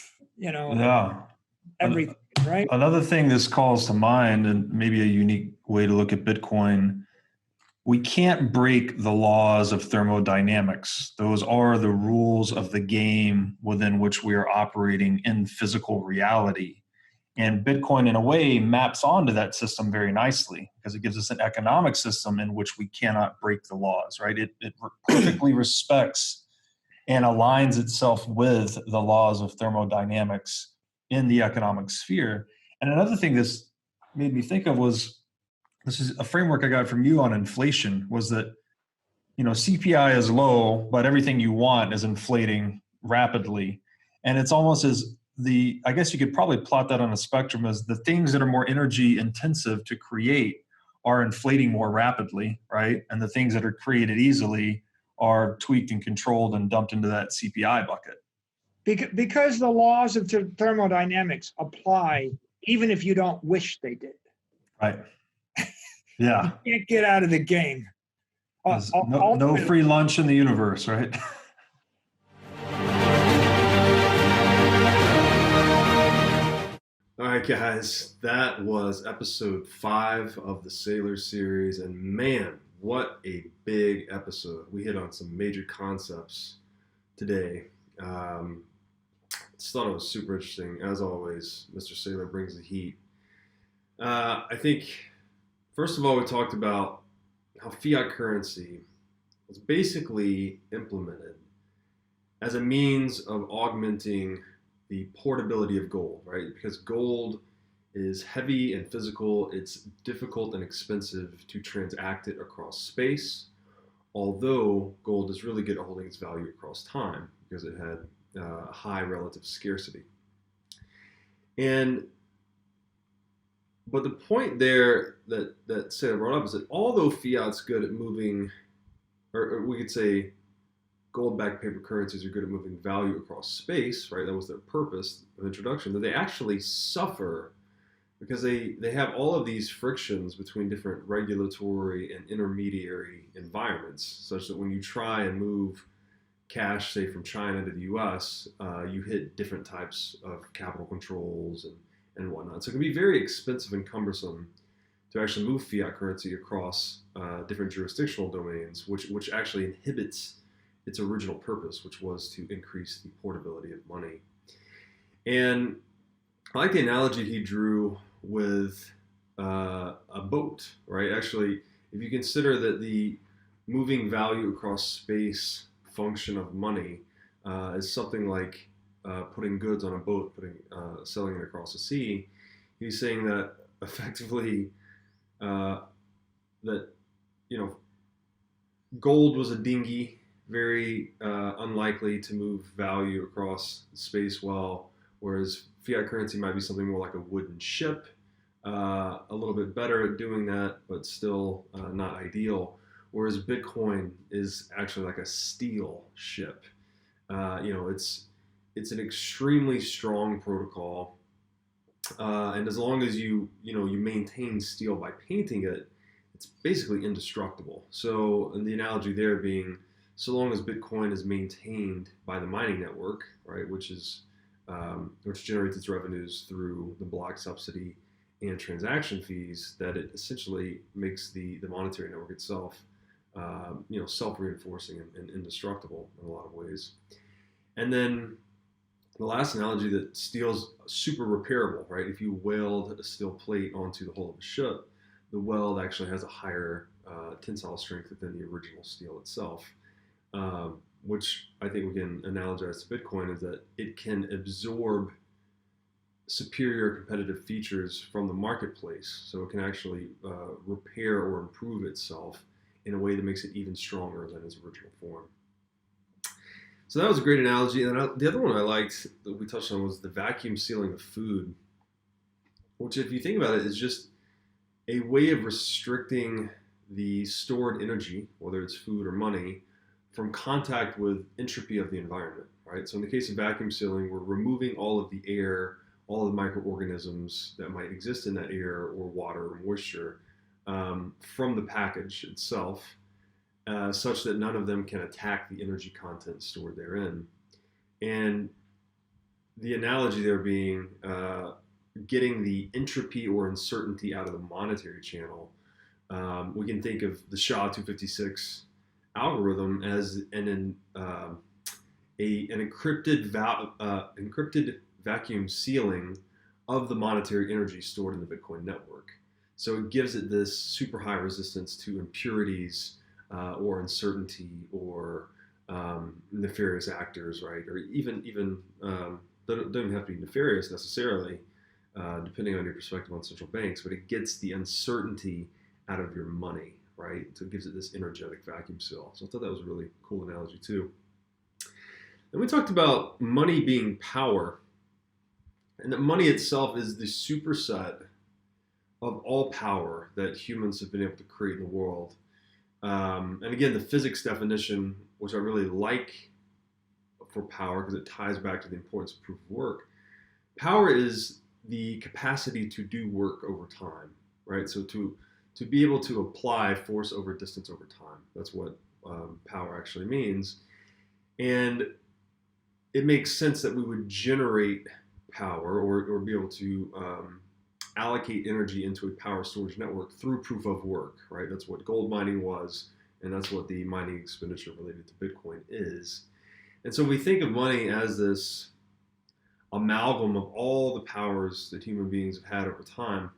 everything, right? Another thing this calls to mind, and maybe a unique way to look at Bitcoin, we can't break the laws of thermodynamics. Those are the rules of the game within which we are operating in physical reality. And Bitcoin, in a way, maps onto that system very nicely because it gives us an economic system in which we cannot break the laws, right? It perfectly respects and aligns itself with the laws of thermodynamics in the economic sphere. And another thing this made me think of was, this is a framework I got from you on inflation, was that, CPI is low, but everything you want is inflating rapidly. And it's almost as I guess you could probably plot that on a spectrum as the things that are more energy intensive to create are inflating more rapidly, right? And the things that are created easily are tweaked and controlled and dumped into that CPI bucket. Because the laws of thermodynamics apply even if you don't wish they did. Right. Yeah. You can't get out of the game. There's no free lunch in the universe, right? All right, guys, that was episode 5 of the Saylor series, and man, what a big episode. We hit on some major concepts today. Just thought it was super interesting. As always, Mr. Saylor brings the heat. I think, first of all, we talked about how fiat currency was basically implemented as a means of augmenting the portability of gold, right? Because gold is heavy and physical. It's difficult and expensive to transact it across space, although gold is really good at holding its value across time because it had high relative scarcity. But the point there that Saylor brought up is that although fiat's good at moving, or we could say gold-backed paper currencies are good at moving value across space, right? That was their purpose of introduction, that they actually suffer because they have all of these frictions between different regulatory and intermediary environments, such that when you try and move cash, say from China to the US, you hit different types of capital controls and whatnot. So it can be very expensive and cumbersome to actually move fiat currency across different jurisdictional domains, which actually inhibits its original purpose, which was to increase the portability of money. And I like the analogy he drew with a boat, right? Actually, if you consider that the moving value across space function of money is something like putting goods on a boat, selling it across the sea, he's saying that effectively that gold was a dinghy, very unlikely to move value across space well, whereas fiat currency might be something more like a wooden ship, a little bit better at doing that, but still not ideal. Whereas Bitcoin is actually like a steel ship. It's an extremely strong protocol, and as long as you maintain steel by painting it, it's basically indestructible. So, and the analogy there being, so long as Bitcoin is maintained by the mining network, right, which generates its revenues through the block subsidy and transaction fees, that it essentially makes the monetary network itself, self-reinforcing and indestructible in a lot of ways. And then the last analogy, that steel's super repairable, right? If you weld a steel plate onto the hull of a ship, the weld actually has a higher tensile strength than the original steel itself. Which I think we can analogize to Bitcoin, is that it can absorb superior competitive features from the marketplace. So it can actually repair or improve itself in a way that makes it even stronger than its original form. So that was a great analogy. And the other one I liked that we touched on was the vacuum sealing of food, which, if you think about it, is just a way of restricting the stored energy, whether it's food or money, from contact with entropy of the environment, right? So in the case of vacuum sealing, we're removing all of the air, all of the microorganisms that might exist in that air or water or moisture from the package itself, such that none of them can attack the energy content stored therein. And the analogy there being getting the entropy or uncertainty out of the monetary channel. We can think of the SHA-256 algorithm as an encrypted vacuum sealing of the monetary energy stored in the Bitcoin network. So it gives it this super high resistance to impurities or uncertainty or nefarious actors, right? Or even don't even have to be nefarious necessarily. depending on your perspective on central banks, but it gets the uncertainty out of your money, right? So it gives it this energetic vacuum seal. So I thought that was a really cool analogy too. Then we talked about money being power, and that money itself is the superset of all power that humans have been able to create in the world. And again, the physics definition, which I really like for power because it ties back to the importance of proof of work. Power is the capacity to do work over time, right? So to be able to apply force over distance over time. That's what power actually means. And it makes sense that we would generate power or be able to allocate energy into a power storage network through proof of work, right? That's what gold mining was, and that's what the mining expenditure related to Bitcoin is. And so we think of money as this amalgam of all the powers that human beings have had over time,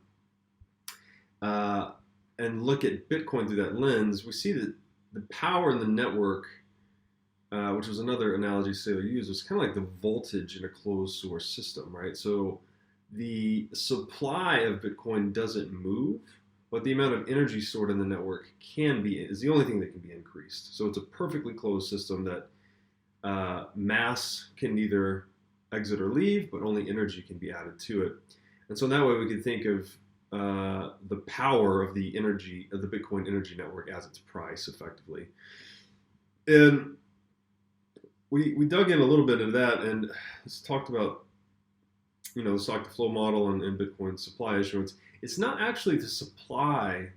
and look at Bitcoin through that lens. We see that the power in the network, which was another analogy Saylor used, was kind of like the voltage in a closed source system, right? So the supply of Bitcoin doesn't move, but the amount of energy stored in the network is the only thing that can be increased. So it's a perfectly closed system that mass can neither exit or leave, but only energy can be added to it. And so in that way, we can think of the power of the energy of the Bitcoin energy network as its price, effectively. And we dug in a little bit of that and talked about, the stock to flow model and Bitcoin supply issuance. It's not actually the supply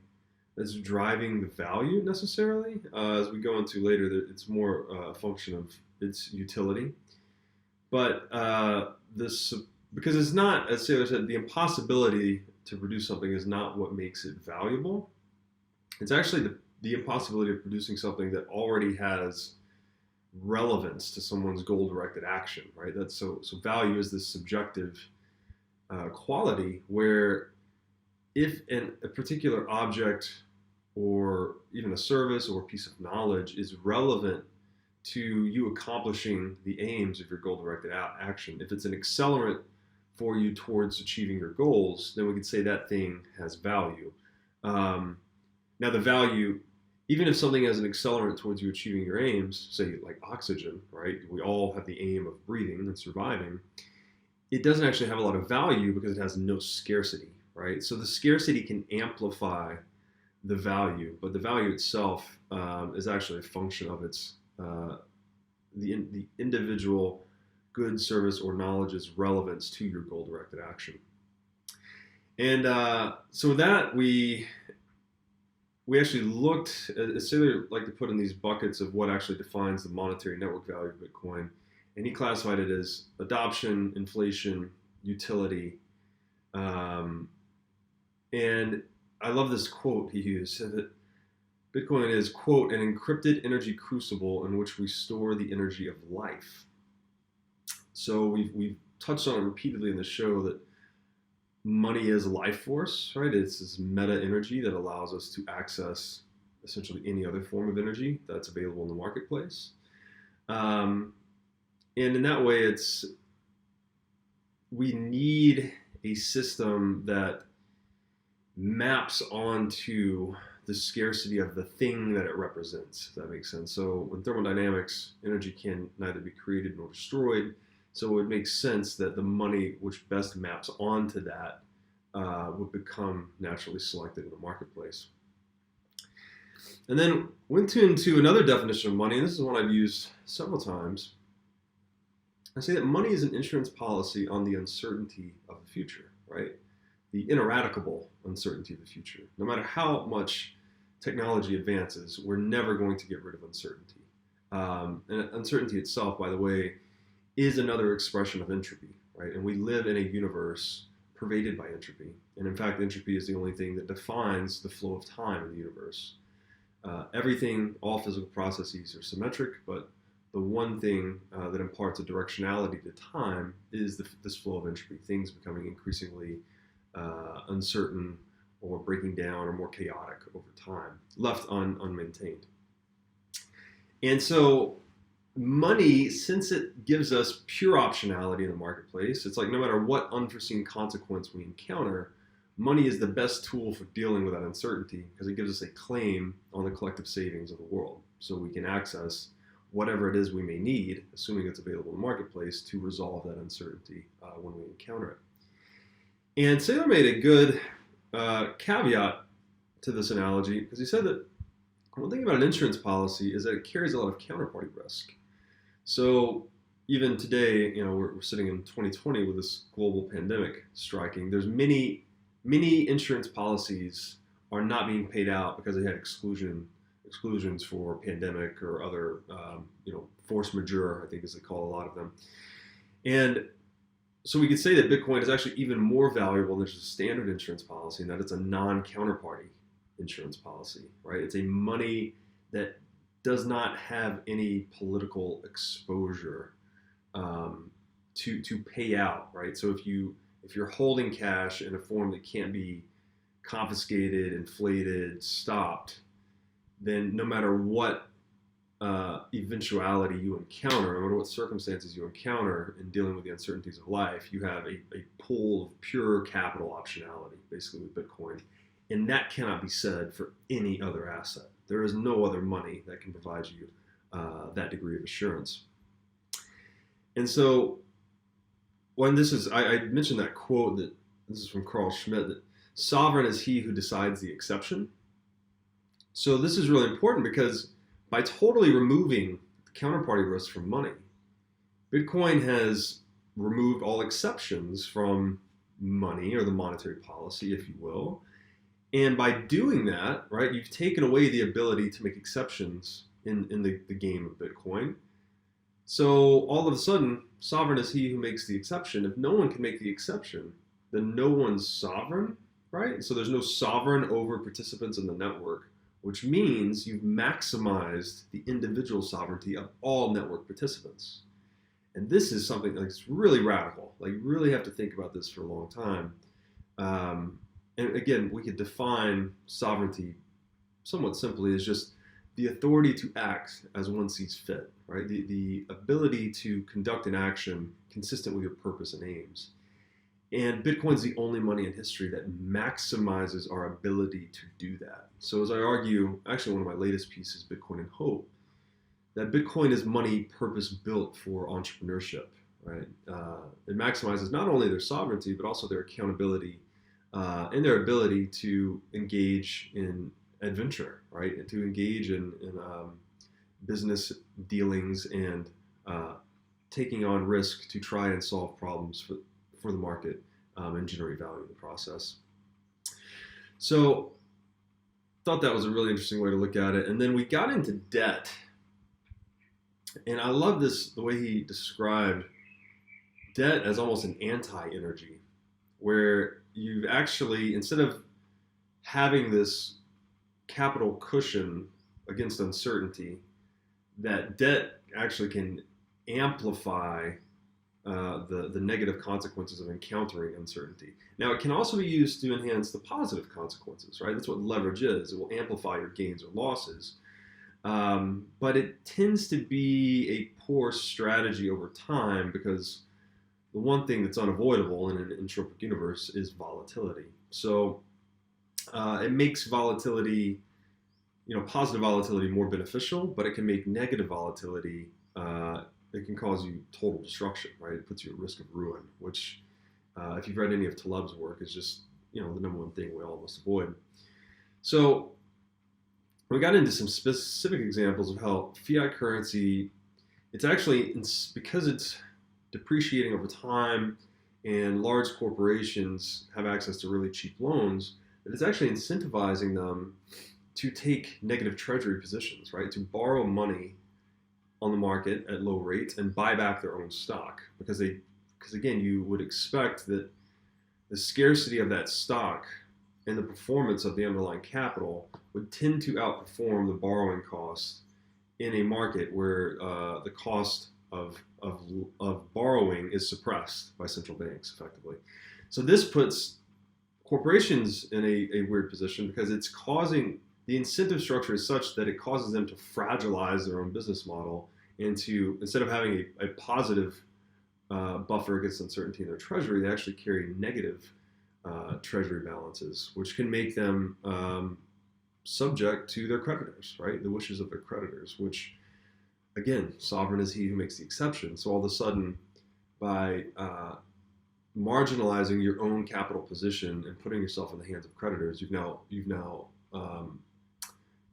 that's driving the value necessarily. As we go into later, it's more a function of its utility. But because it's not, as Saylor said, the impossibility to produce something is not what makes it valuable. It's actually the impossibility of producing something that already has relevance to someone's goal-directed action, right? That's so value is this subjective quality where if a particular object or even a service or a piece of knowledge is relevant to you accomplishing the aims of your goal-directed action, if it's an accelerant for you towards achieving your goals, then we could say that thing has value. Now the value, even if something has an accelerant towards you achieving your aims, say like oxygen, right? We all have the aim of breathing and surviving. It doesn't actually have a lot of value because it has no scarcity, right? So the scarcity can amplify the value, but the value itself is actually a function of its the individual good, service, or knowledge's relevance to your goal-directed action. And so that we actually looked, as Saylor like to put in these buckets of what actually defines the monetary network value of Bitcoin, and he classified it as adoption, inflation, utility, and I love this quote he used, said that Bitcoin is, quote, an encrypted energy crucible in which we store the energy of life. So we've touched on it repeatedly in the show that money is life force, right? It's this meta energy that allows us to access essentially any other form of energy that's available in the marketplace. And in that way, we need a system that maps onto the scarcity of the thing that it represents, if that makes sense. So in thermodynamics, energy can neither be created nor destroyed. So it makes sense that the money which best maps onto that would become naturally selected in the marketplace. And then went into another definition of money, and this is one I've used several times. I say that money is an insurance policy on the uncertainty of the future, right? The ineradicable uncertainty of the future. No matter how much technology advances, we're never going to get rid of uncertainty. And uncertainty itself, by the way, is another expression of entropy, right? And we live in a universe pervaded by entropy. And in fact, entropy is the only thing that defines the flow of time in the universe. Everything, all physical processes are symmetric, but the one thing that imparts a directionality to time is this flow of entropy, things becoming increasingly uncertain or breaking down or more chaotic over time, left unmaintained. And so money, since it gives us pure optionality in the marketplace, it's like no matter what unforeseen consequence we encounter, money is the best tool for dealing with that uncertainty because it gives us a claim on the collective savings of the world. So we can access whatever it is we may need, assuming it's available in the marketplace, to resolve that uncertainty when we encounter it. And Saylor made a good caveat to this analogy because he said that one thing about an insurance policy is that it carries a lot of counterparty risk. So even today, we're sitting in 2020 with this global pandemic striking. There's many insurance policies are not being paid out because they had exclusions for pandemic or other, force majeure, I think as they call a lot of them. And so we could say that Bitcoin is actually even more valuable than just a standard insurance policy, and that it's a non-counterparty insurance policy, right? It's a money that does not have any political exposure to pay out, right? So if you're holding cash in a form that can't be confiscated, inflated, stopped, then no matter what eventuality you encounter, no matter what circumstances you encounter in dealing with the uncertainties of life, you have a pool of pure capital optionality, basically with Bitcoin. And that cannot be said for any other asset. There is no other money that can provide you that degree of assurance. And so when I mentioned that quote that this is from Carl Schmitt, that sovereign is he who decides the exception. So this is really important because by totally removing counterparty risk from money, Bitcoin has removed all exceptions from money or the monetary policy, if you will. And by doing that, right, you've taken away the ability to make exceptions in the game of Bitcoin. So all of a sudden, sovereign is he who makes the exception. If no one can make the exception, then no one's sovereign, right? So there's no sovereign over participants in the network, which means you've maximized the individual sovereignty of all network participants. And this is something that's really radical. Like, you really have to think about this for a long time. And again, we could define sovereignty somewhat simply as just the authority to act as one sees fit, right? The ability to conduct an action consistent with your purpose and aims. And Bitcoin's the only money in history that maximizes our ability to do that. So as I argue, actually one of my latest pieces, Bitcoin and Hope, that Bitcoin is money purpose-built for entrepreneurship, right? It maximizes not only their sovereignty, but also their accountability and their ability to engage in adventure, right? And to engage in business dealings and taking on risk to try and solve problems for the market and generate value in the process. So thought that was a really interesting way to look at it. And then we got into debt. And I love the way he described debt as almost an anti-energy, where you've actually, instead of having this capital cushion against uncertainty, that debt actually can amplify the negative consequences of encountering uncertainty. Now, it can also be used to enhance the positive consequences, right? That's what leverage is. It will amplify your gains or losses. But it tends to be a poor strategy over time because the one thing that's unavoidable in an entropic universe is volatility. So it makes volatility, positive volatility more beneficial, but it can make negative volatility, it can cause you total destruction, right? It puts you at risk of ruin, which if you've read any of Taleb's work is just, the number one thing we all must avoid. So we got into some specific examples of how fiat currency, it's actually, because it's depreciating over time and large corporations have access to really cheap loans, that it's actually incentivizing them to take negative treasury positions, right? To borrow money on the market at low rates and buy back their own stock because again, you would expect that the scarcity of that stock and the performance of the underlying capital would tend to outperform the borrowing cost in a market where the cost of borrowing is suppressed by central banks effectively. So this puts corporations in a weird position because it's causing, the incentive structure is such that it causes them to fragilize their own business model and to, instead of having a positive buffer against uncertainty in their treasury, they actually carry negative treasury balances, which can make them subject to their creditors, right? The wishes of their creditors, which, again, sovereign is he who makes the exception. So all of a sudden, by marginalizing your own capital position and putting yourself in the hands of creditors, you've now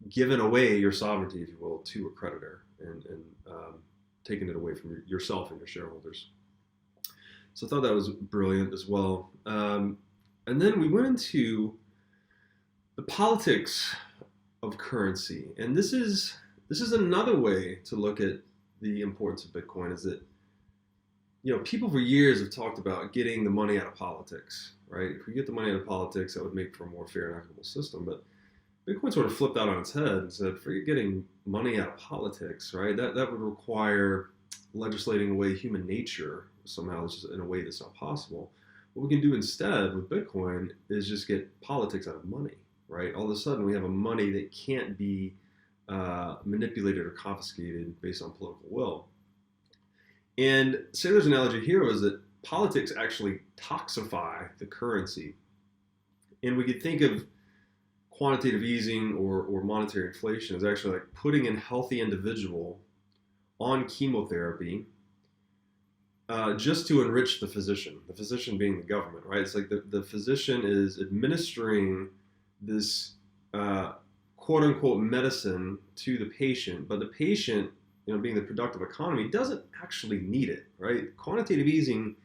given away your sovereignty, if you will, to a creditor, and taken it away from yourself and your shareholders. So I thought that was brilliant as well. And then we went into the politics of currency, and this is another way to look at the importance of Bitcoin. Is that, you know, people for years have talked about getting the money out of politics, right? If we get the money out of politics, that would make for a more fair and equitable system. But Bitcoin sort of flipped out on its head and said, forget getting money out of politics, right? That would require legislating away human nature somehow, just in a way that's not possible. What we can do instead with Bitcoin is just get politics out of money, right? All of a sudden, we have a money that can't be manipulated or confiscated based on political will. And Saylor's analogy here was that politics actually toxify the currency. And we could think of quantitative easing or monetary inflation as actually like putting a healthy individual on chemotherapy just to enrich the physician being the government, right? It's like the physician is administering this quote unquote medicine to the patient, but the patient, you know, being the productive economy, doesn't actually need it, right? Quantitative easing,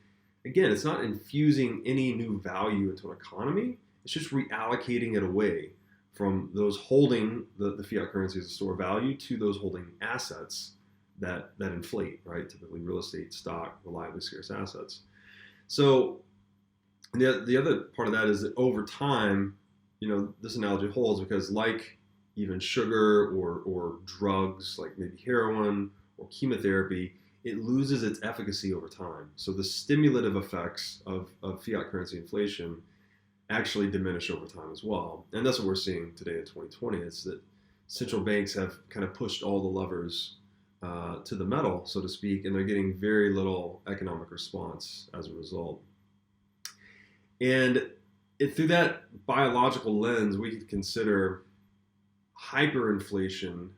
again, it's not infusing any new value into an economy. It's just reallocating it away from those holding the fiat currency as a store of value to those holding assets that inflate, right? Typically real estate, stock, reliably scarce assets. So the other part of that is that over time, you know, this analogy holds because like even sugar or drugs like maybe heroin or chemotherapy, it loses its efficacy over time. So the stimulative effects of fiat currency inflation actually diminish over time as well. And that's what we're seeing today in 2020. It's that central banks have kind of pushed all the levers to the metal, so to speak, and they're getting very little economic response as a result. And through that biological lens, we could consider hyperinflation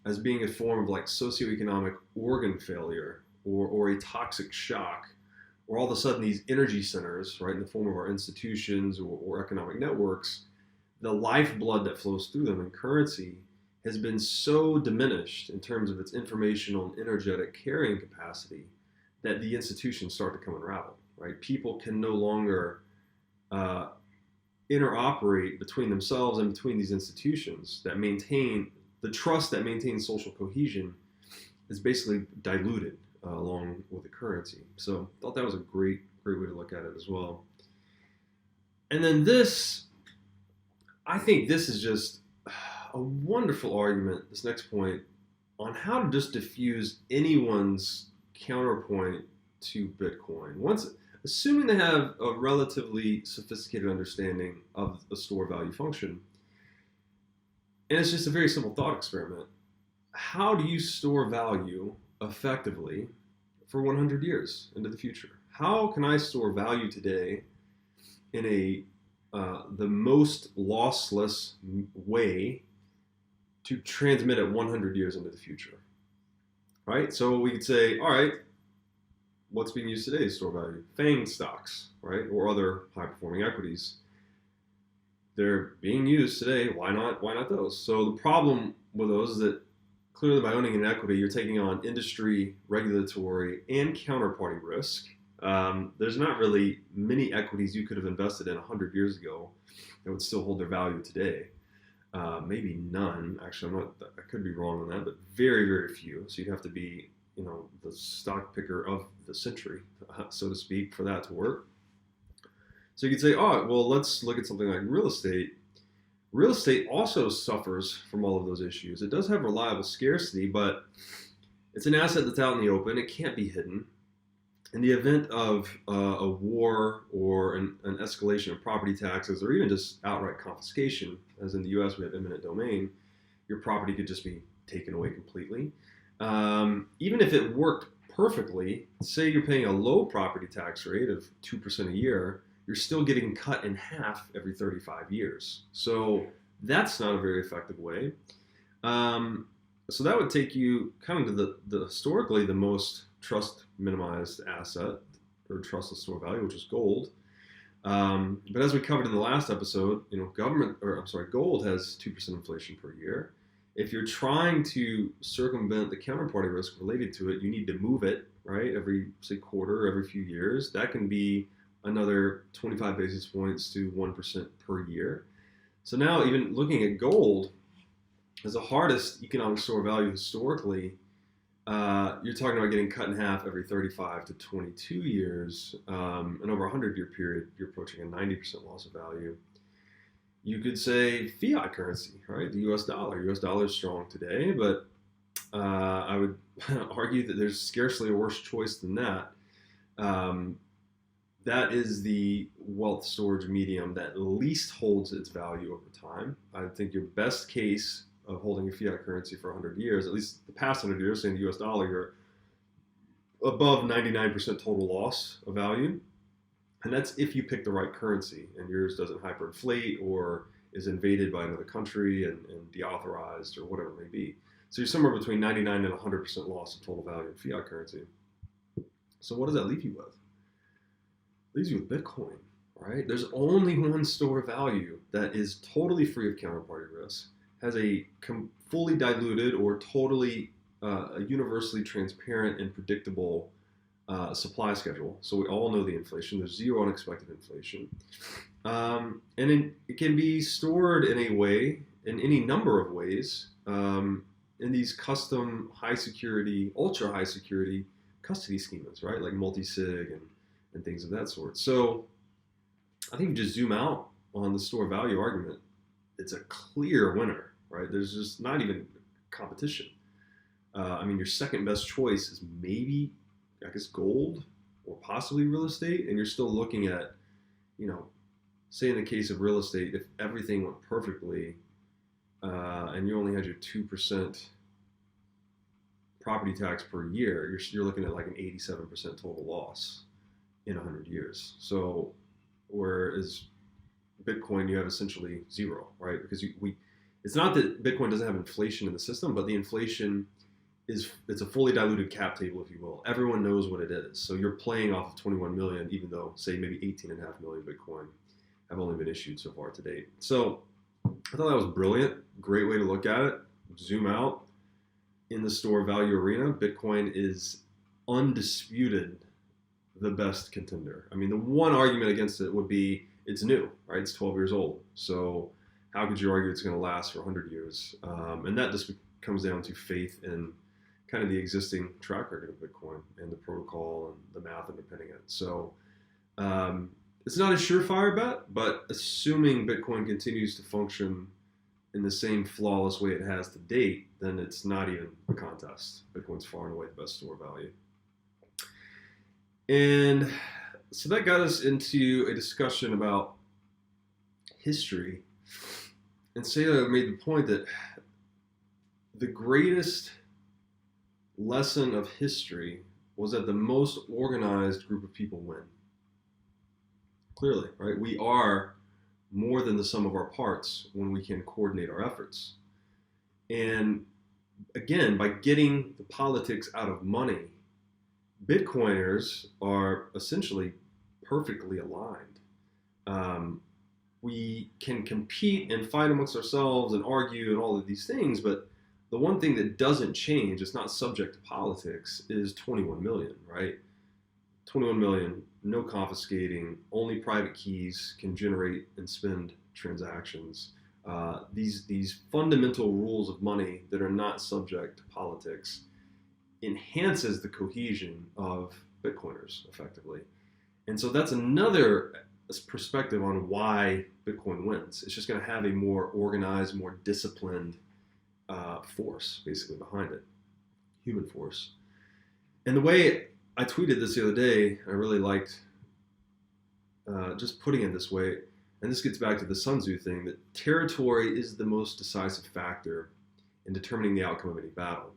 as being a form of like socioeconomic organ failure or a toxic shock, where all of a sudden these energy centers, right, in the form of our institutions or economic networks, the lifeblood that flows through them in currency has been so diminished in terms of its informational and energetic carrying capacity that the institutions start to come unraveled, right? People can no longer interoperate between themselves and between these institutions that maintain the trust that maintains social cohesion is basically diluted along with the currency. So I thought that was a great way to look at it as well. And then I think this is just a wonderful argument, this next point, on how to just diffuse anyone's counterpoint to Bitcoin. Assuming they have a relatively sophisticated understanding of the store value function. And it's just a very simple thought experiment. How do you store value effectively for 100 years into the future? How can I store value today in the most lossless way to transmit it 100 years into the future, right? So we could say, all right, what's being used today to store value? FANG stocks, right? Or other high-performing equities. They're being used today. Why not those? So the problem with those is that clearly by owning an equity, you're taking on industry, regulatory, and counterparty risk. There's not really many equities you could have invested in 100 years ago that would still hold their value today. Maybe none. Actually, I could be wrong on that, but very, very few. So you'd have to be, you know, the stock picker of the century, so to speak, for that to work. So you could say, oh, well, let's look at something like real estate. Real estate also suffers from all of those issues. It does have reliable scarcity, but it's an asset that's out in the open. It can't be hidden. In the event of a war or an escalation of property taxes, or even just outright confiscation, as in the US we have eminent domain, your property could just be taken away completely. even if it worked perfectly, say you're paying a low property tax rate of 2% a year, you're still getting cut in half every 35 years. So that's not a very effective way. So that would take you kind of to the historically the most trust minimized asset or trustless store value, which is gold. But as we covered in the last episode, gold has 2% inflation per year. If you're trying to circumvent the counterparty risk related to it, you need to move it, right? Every, say, quarter, every few years. That can be another 25 basis points to 1% per year. So now even looking at gold as the hardest economic store value historically, you're talking about getting cut in half every 35 to 22 years. And over a 100-year period, you're approaching a 90% loss of value. You could say fiat currency, right? The US dollar. US dollar is strong today, but I would argue that there's scarcely a worse choice than that. That is the wealth storage medium that least holds its value over time. I think your best case of holding a fiat currency for 100 years, at least the past 100 years, say in the US dollar, you're above 99% total loss of value. And that's if you pick the right currency and yours doesn't hyperinflate or is invaded by another country and deauthorized or whatever it may be. So you're somewhere between 99 and 100% loss of total value in fiat currency. So what does that leave you with? It leaves you with Bitcoin, right? There's only one store value that is totally free of counterparty risk, has a fully diluted or totally universally transparent and predictable supply schedule. So we all know the inflation. There's zero unexpected inflation. And it can be stored in a way, in any number of ways, in these custom high security, ultra high security custody schemas, right? Like multi-sig and things of that sort. So I think just zoom out on the store value argument. It's a clear winner, right? There's just not even competition. Your second best choice is maybe, I guess, gold or possibly real estate. And you're still looking at, say in the case of real estate, if everything went perfectly and you only had your 2% property tax per year, you're looking at like an 87% total loss in 100 years. So whereas Bitcoin, you have essentially zero, right? Because it's not that Bitcoin doesn't have inflation in the system, but the inflation it's a fully diluted cap table, if you will. Everyone knows what it is. So you're playing off of 21 million, even though, say, maybe 18.5 million Bitcoin have only been issued so far to date. So I thought that was brilliant. Great way to look at it. Zoom out. In the store value arena, Bitcoin is undisputed the best contender. I mean, the one argument against it would be it's new, right? It's 12 years old. So how could you argue it's going to last for 100 years? And that just comes down to faith in kind of the existing track record of Bitcoin and the protocol and the math underpinning it. So it's not a surefire bet, but assuming Bitcoin continues to function in the same flawless way it has to date, then it's not even a contest. Bitcoin's far and away the best store value. And so that got us into a discussion about history. And Saylor made the point that the greatest lesson of history was that the most organized group of people win. Clearly, right? We are more than the sum of our parts when we can coordinate our efforts. And again, by getting the politics out of money, Bitcoiners are essentially perfectly aligned. We can compete and fight amongst ourselves and argue and all of these things, but the one thing that doesn't change, it's not subject to politics, is 21 million, right? 21 million, no confiscating, only private keys can generate and spend transactions. These fundamental rules of money that are not subject to politics enhances the cohesion of Bitcoiners effectively. And so that's another perspective on why Bitcoin wins. It's just going to have a more organized, more disciplined force basically behind it, human force. And the way I tweeted this the other day, I really liked just putting it this way, and this gets back to the Sun Tzu thing, that territory is the most decisive factor in determining the outcome of any battle.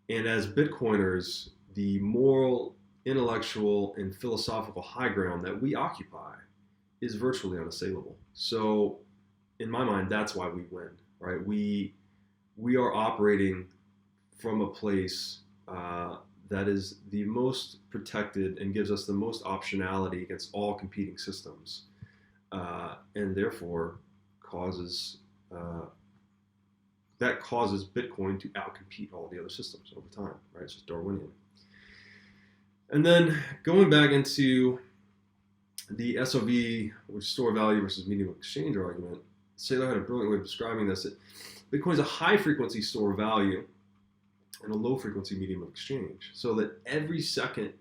And as Bitcoiners, the moral, intellectual, and philosophical high ground that we occupy is virtually unassailable. So in my mind, that's why we win, right? We are operating from a place that is the most protected and gives us the most optionality against all competing systems, and therefore causes Bitcoin to outcompete all the other systems over time, right? It's just Darwinian. And then going back into the SOV, which is store value versus medium of exchange argument, Saylor had a brilliant way of describing this. That Bitcoin is a high frequency store of value and a low frequency medium of exchange. So that every second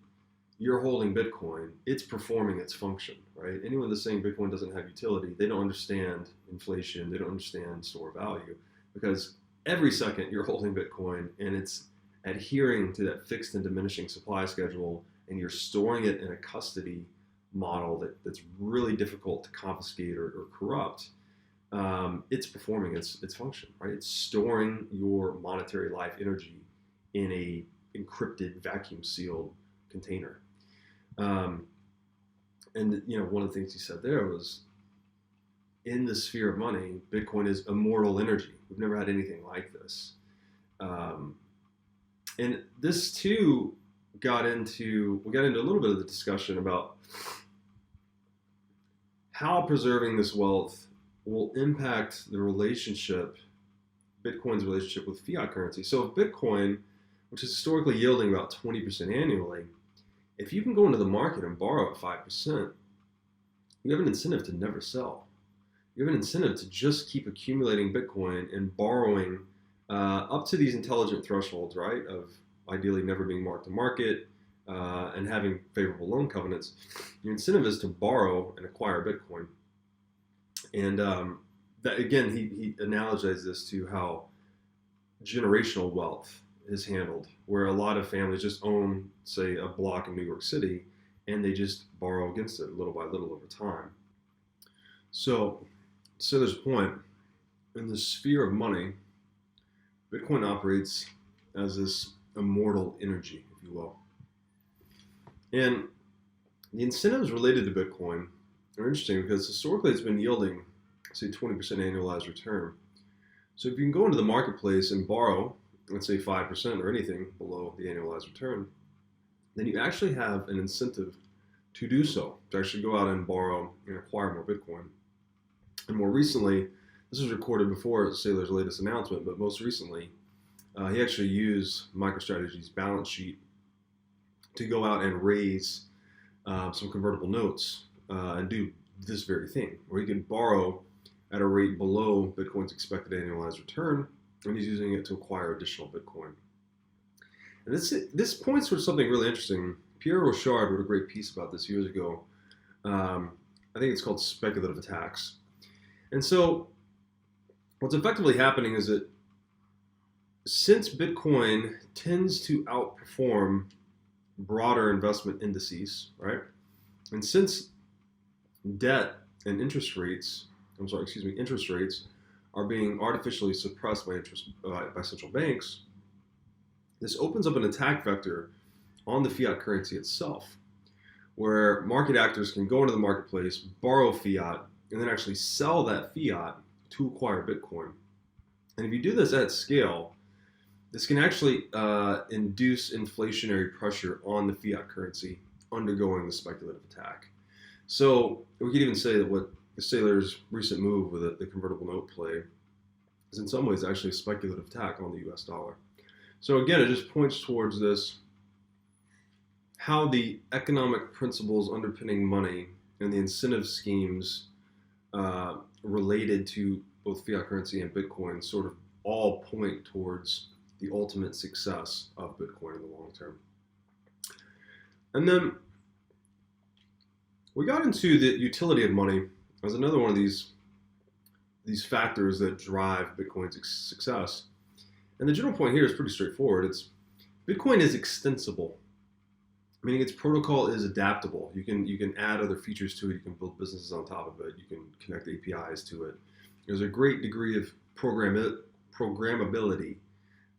you're holding Bitcoin, it's performing its function, right? Anyone that's saying Bitcoin doesn't have utility, they don't understand inflation, they don't understand store value, because every second you're holding Bitcoin and it's adhering to that fixed and diminishing supply schedule, and you're storing it in a custody model that's really difficult to confiscate or corrupt. It's performing its function, right? It's storing your monetary life energy in a encrypted, vacuum sealed container. And one of the things he said there was, in the sphere of money, Bitcoin is immortal energy. We've never had anything like this. And this too we got into a little bit of the discussion about how preserving this wealth will impact the relationship, Bitcoin's relationship with fiat currency. So if Bitcoin, which is historically yielding about 20% annually, if you can go into the market and borrow at 5%, you have an incentive to never sell. You have an incentive to just keep accumulating Bitcoin and borrowing up to these intelligent thresholds, right, of ideally never being marked to market and having favorable loan covenants. Your incentive is to borrow and acquire Bitcoin. And that, again, he analogized this to how generational wealth is handled, where a lot of families just own, say, a block in New York City, and they just borrow against it little by little over time. So there's a point, in the sphere of money, Bitcoin operates as this immortal energy, if you will. And the incentives related to Bitcoin are interesting because historically it's been yielding, say, 20% annualized return. So if you can go into the marketplace and borrow, let's say 5% or anything below the annualized return, then you actually have an incentive to do so, to actually go out and borrow and acquire more Bitcoin. And more recently, this was recorded before Saylor's latest announcement, but most recently, he actually used MicroStrategy's balance sheet to go out and raise some convertible notes and do this very thing, where he could borrow at a rate below Bitcoin's expected annualized return, and he's using it to acquire additional Bitcoin. And this points towards something really interesting. Pierre Rochard wrote a great piece about this years ago. I think it's called Speculative Attacks. And so what's effectively happening is that since Bitcoin tends to outperform broader investment indices, right? And since debt and interest rates are being artificially suppressed by central banks, this opens up an attack vector on the fiat currency itself, where market actors can go into the marketplace, borrow fiat, and then actually sell that fiat to acquire Bitcoin. And if you do this at scale, this can actually induce inflationary pressure on the fiat currency undergoing the speculative attack. So we could even say that what Saylor's recent move with the convertible note play is in some ways actually a speculative attack on the US dollar. So again, it just points towards this, how the economic principles underpinning money and the incentive schemes related to both fiat currency and Bitcoin sort of all point towards the ultimate success of Bitcoin in the long term. And then we got into the utility of money as another one of these factors that drive Bitcoin's success. And the general point here is pretty straightforward. Bitcoin is extensible, meaning its protocol is adaptable. You can add other features to it. You can build businesses on top of it. You can connect APIs to it. There's a great degree of programmability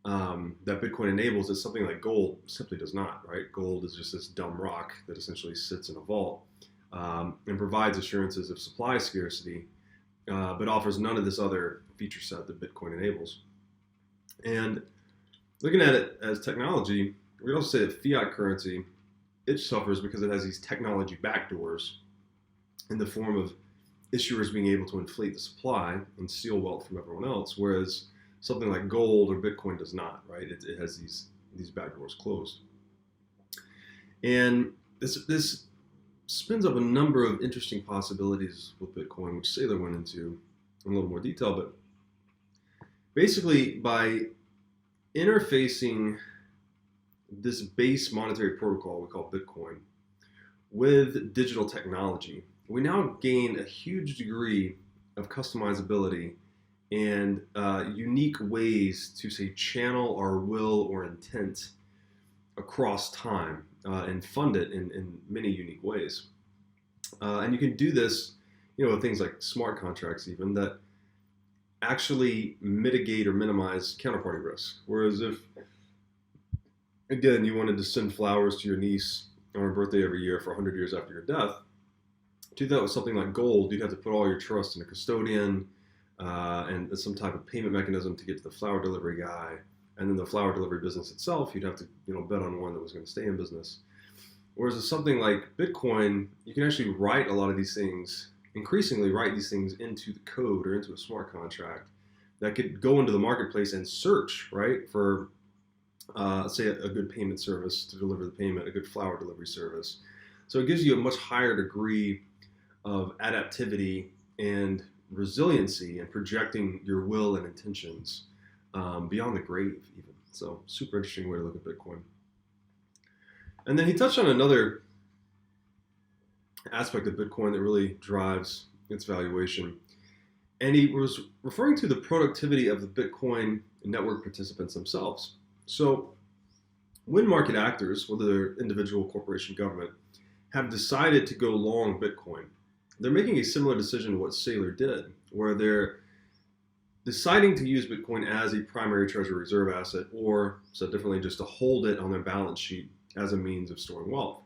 that Bitcoin enables that something like gold simply does not, right? Gold is just this dumb rock that essentially sits in a vault and provides assurances of supply scarcity, but offers none of this other feature set that Bitcoin enables. And looking at it as technology, we also say that fiat currency, it suffers because it has these technology backdoors in the form of issuers being able to inflate the supply and steal wealth from everyone else, whereas something like gold or Bitcoin does not, right? It has these backdoors closed. And this spins up a number of interesting possibilities with Bitcoin, which Saylor went into in a little more detail. But basically, by interfacing this base monetary protocol we call Bitcoin with digital technology, we now gain a huge degree of customizability and unique ways to, say, channel our will or intent across time and fund it in many unique ways. And you can do this, with things like smart contracts even that actually mitigate or minimize counterparty risk. Whereas if, again, you wanted to send flowers to your niece on her birthday every year for 100 years after your death, to do that with something like gold, you'd have to put all your trust in a custodian and some type of payment mechanism to get to the flower delivery guy. And then the flower delivery business itself, you'd have to bet on one that was going to stay in business. Whereas with something like Bitcoin, you can actually write a lot of these things, increasingly write these things into the code or into a smart contract that could go into the marketplace and search, right, for, say, a good payment service to deliver the payment, a good flower delivery service. So it gives you a much higher degree of adaptivity and resiliency and projecting your will and intentions beyond the grave even. So super interesting way to look at Bitcoin. And then he touched on another aspect of Bitcoin that really drives its valuation. And he was referring to the productivity of the Bitcoin network participants themselves. So when market actors, whether they're individual, corporation, government, have decided to go long Bitcoin, they're making a similar decision to what Saylor did, where they're deciding to use Bitcoin as a primary treasury reserve asset, or said differently, just to hold it on their balance sheet as a means of storing wealth.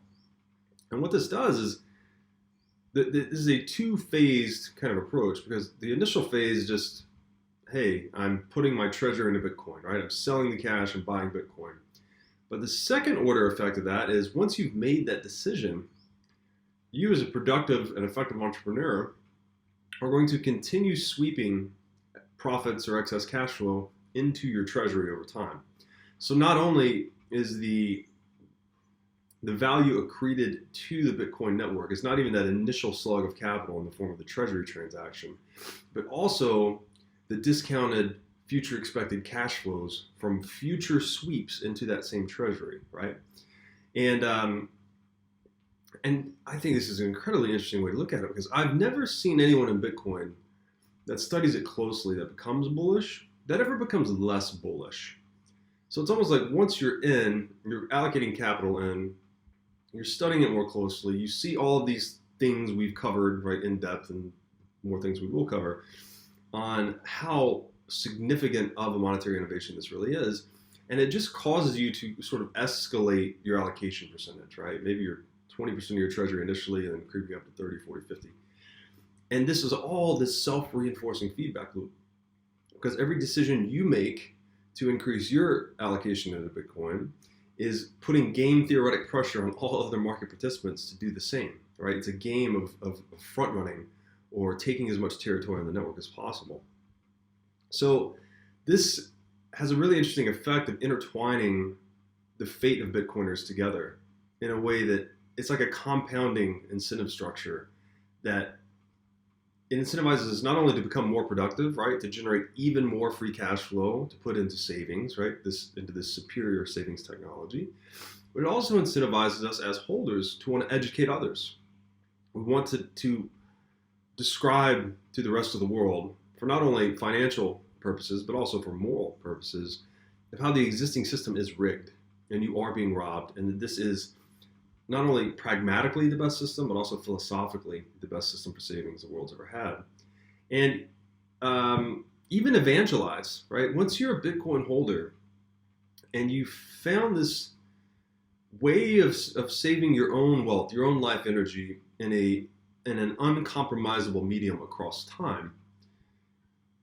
And what this does is, this is a two-phased kind of approach, because the initial phase is just, hey, I'm putting my treasure into Bitcoin, right? I'm selling the cash and buying Bitcoin. But the second order effect of that is once you've made that decision, you as a productive and effective entrepreneur are going to continue sweeping profits or excess cash flow into your treasury over time. So not only is the value accreted to the Bitcoin network, it's not even that initial slug of capital in the form of the treasury transaction, but also the discounted future expected cash flows from future sweeps into that same treasury, right? And I think this is an incredibly interesting way to look at it, because I've never seen anyone in Bitcoin that studies it closely that becomes bullish, that ever becomes less bullish. So it's almost like once you're in, you're allocating capital in, you're studying it more closely, you see all of these things we've covered, right, in depth, and more things we will cover, on how significant of a monetary innovation this really is. And it just causes you to sort of escalate your allocation percentage, right? Maybe you're 20% of your treasury initially and then creeping up to 30, 40, 50. And this is all this self-reinforcing feedback loop, because every decision you make to increase your allocation into Bitcoin is putting game theoretic pressure on all other market participants to do the same, right? It's a game of front running or taking as much territory on the network as possible. So this has a really interesting effect of intertwining the fate of Bitcoiners together in a way that it's like a compounding incentive structure that it incentivizes us not only to become more productive, right, to generate even more free cash flow to put into savings, right, into this superior savings technology, but it also incentivizes us as holders to want to educate others. We want to describe to the rest of the world, for not only financial purposes, but also for moral purposes, of how the existing system is rigged and you are being robbed, and that this is not only pragmatically the best system, but also philosophically the best system for savings the world's ever had. And even evangelize, right? Once you're a Bitcoin holder, and you found this way of saving your own wealth, your own life energy in an uncompromisable medium across time.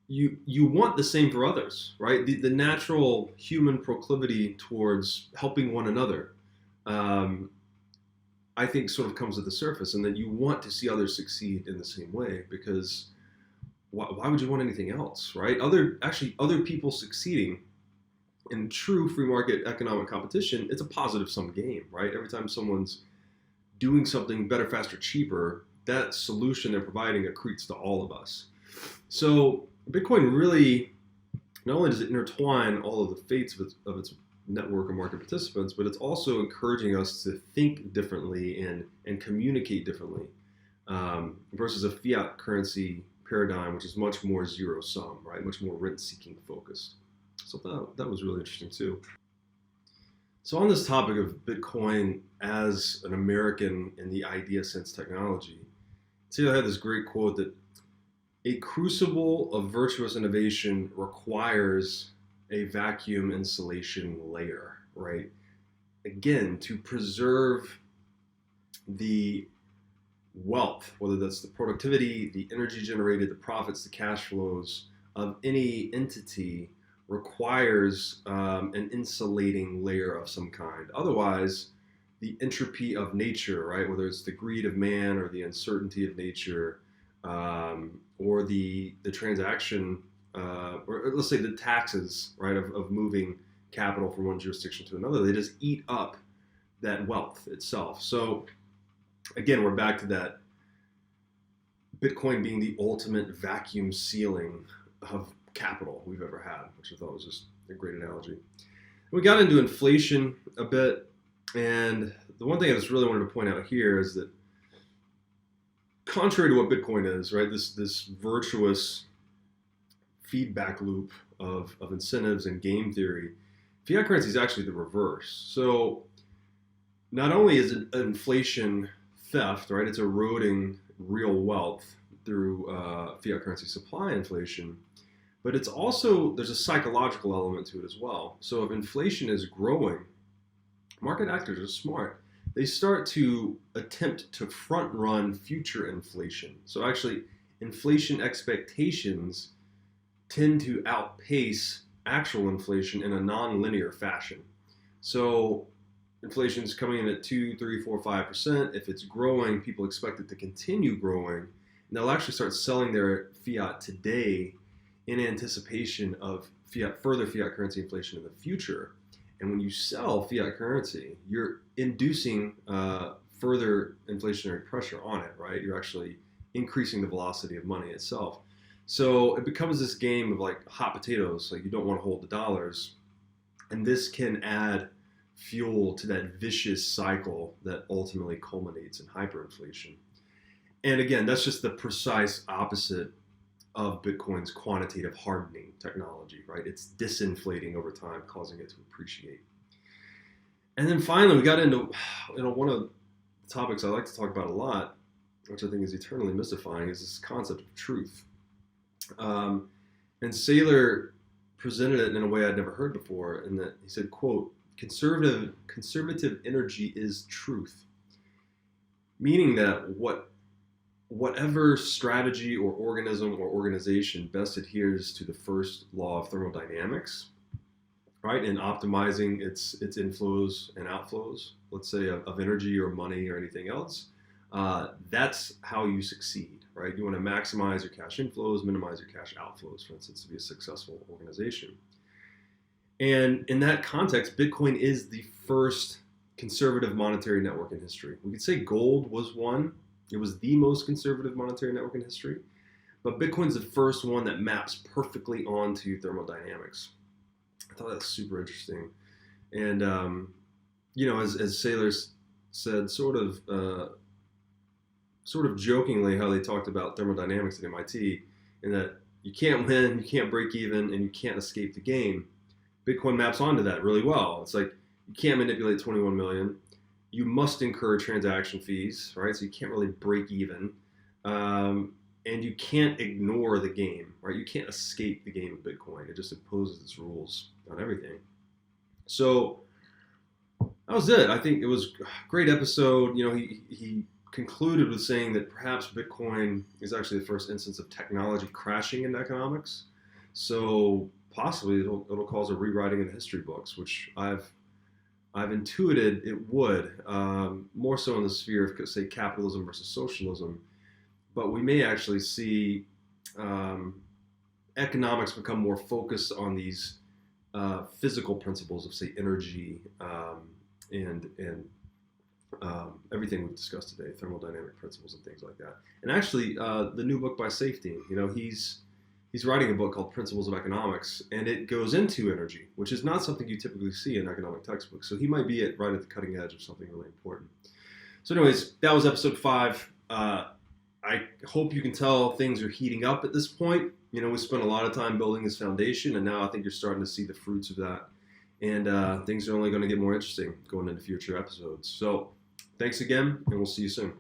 You want the same for others, right? The natural human proclivity towards helping one another, I think, sort of comes to the surface, and that you want to see others succeed in the same way, because why would you want anything else, right? Other people succeeding in true free market economic competition, it's a positive sum game, right? Every time someone's doing something better, faster, cheaper, that solution they're providing accretes to all of us. So Bitcoin really, not only does it intertwine all of the fates of its network of market participants, but it's also encouraging us to think differently and communicate differently, versus a fiat currency paradigm, which is much more zero sum, right? Much more rent-seeking focused. So that was really interesting too. So on this topic of Bitcoin as an American in the idea sense technology, Saylor had this great quote that a crucible of virtuous innovation requires a vacuum insulation layer, right? Again, to preserve the wealth, whether that's the productivity, the energy generated, the profits, the cash flows of any entity, requires an insulating layer of some kind. Otherwise, the entropy of nature, right, whether it's the greed of man or the uncertainty of nature, or the transaction, or let's say the taxes, right, of moving capital from one jurisdiction to another, they just eat up that wealth itself. So again, we're back to that Bitcoin being the ultimate vacuum sealing of capital we've ever had, which I thought was just a great analogy. We got into inflation a bit, and the one thing I just really wanted to point out here is that contrary to what Bitcoin is, right, this virtuous feedback loop of incentives and game theory, fiat currency is actually the reverse. So not only is it inflation theft, right, it's eroding real wealth through fiat currency supply inflation, but it's also, there's a psychological element to it as well. So if inflation is growing, market actors are smart. They start to attempt to front run future inflation. So actually, inflation expectations tend to outpace actual inflation in a non-linear fashion. So inflation is coming in at 2, 3, 4, 5%. If it's growing, people expect it to continue growing. And they'll actually start selling their fiat today in anticipation of further fiat currency inflation in the future. And when you sell fiat currency, you're inducing further inflationary pressure on it, right? You're actually increasing the velocity of money itself. So it becomes this game of like hot potatoes, like you don't want to hold the dollars. And this can add fuel to that vicious cycle that ultimately culminates in hyperinflation. And again, that's just the precise opposite of Bitcoin's quantitative hardening technology, right? It's disinflating over time, causing it to appreciate. And then finally, we got into one of the topics I like to talk about a lot, which I think is eternally mystifying, is this concept of truth. And Saylor presented it in a way I'd never heard before, in that he said, quote, conservative energy is truth. Meaning that whatever strategy or organism or organization best adheres to the first law of thermodynamics, right, in optimizing its inflows and outflows, let's say of energy or money or anything else, that's how you succeed, right? You want to maximize your cash inflows, minimize your cash outflows, for instance, to be a successful organization. And in that context, Bitcoin is the first conservative monetary network in history. We could say gold was one. It was the most conservative monetary network in history, but Bitcoin's the first one that maps perfectly onto thermodynamics. I thought that was super interesting. And, as Saylor said, sort of jokingly, how they talked about thermodynamics at MIT, in that you can't win, you can't break even, and you can't escape the game. Bitcoin maps onto that really well. It's like, you can't manipulate 21 million. You must incur transaction fees, right? So you can't really break even. And you can't ignore the game, right? You can't escape the game of Bitcoin. It just imposes its rules on everything. So that was it. I think it was a great episode. You know, he concluded with saying that perhaps Bitcoin is actually the first instance of technology crashing in economics. So possibly it'll cause a rewriting of the history books, which I've intuited it would, more so in the sphere of, say, capitalism versus socialism. But we may actually see economics become more focused on these physical principles of, say, energy and everything we've discussed today, thermodynamic principles and things like that. And actually, the new book by Safety, you know, he's writing a book called Principles of Economics, and it goes into energy, which is not something you typically see in economic textbooks. So he might be right at the cutting edge of something really important. So anyways, that was episode 5. I hope you can tell things are heating up at this point. You know, we spent a lot of time building this foundation, and now I think you're starting to see the fruits of that. And things are only going to get more interesting going into future episodes. So thanks again, and we'll see you soon.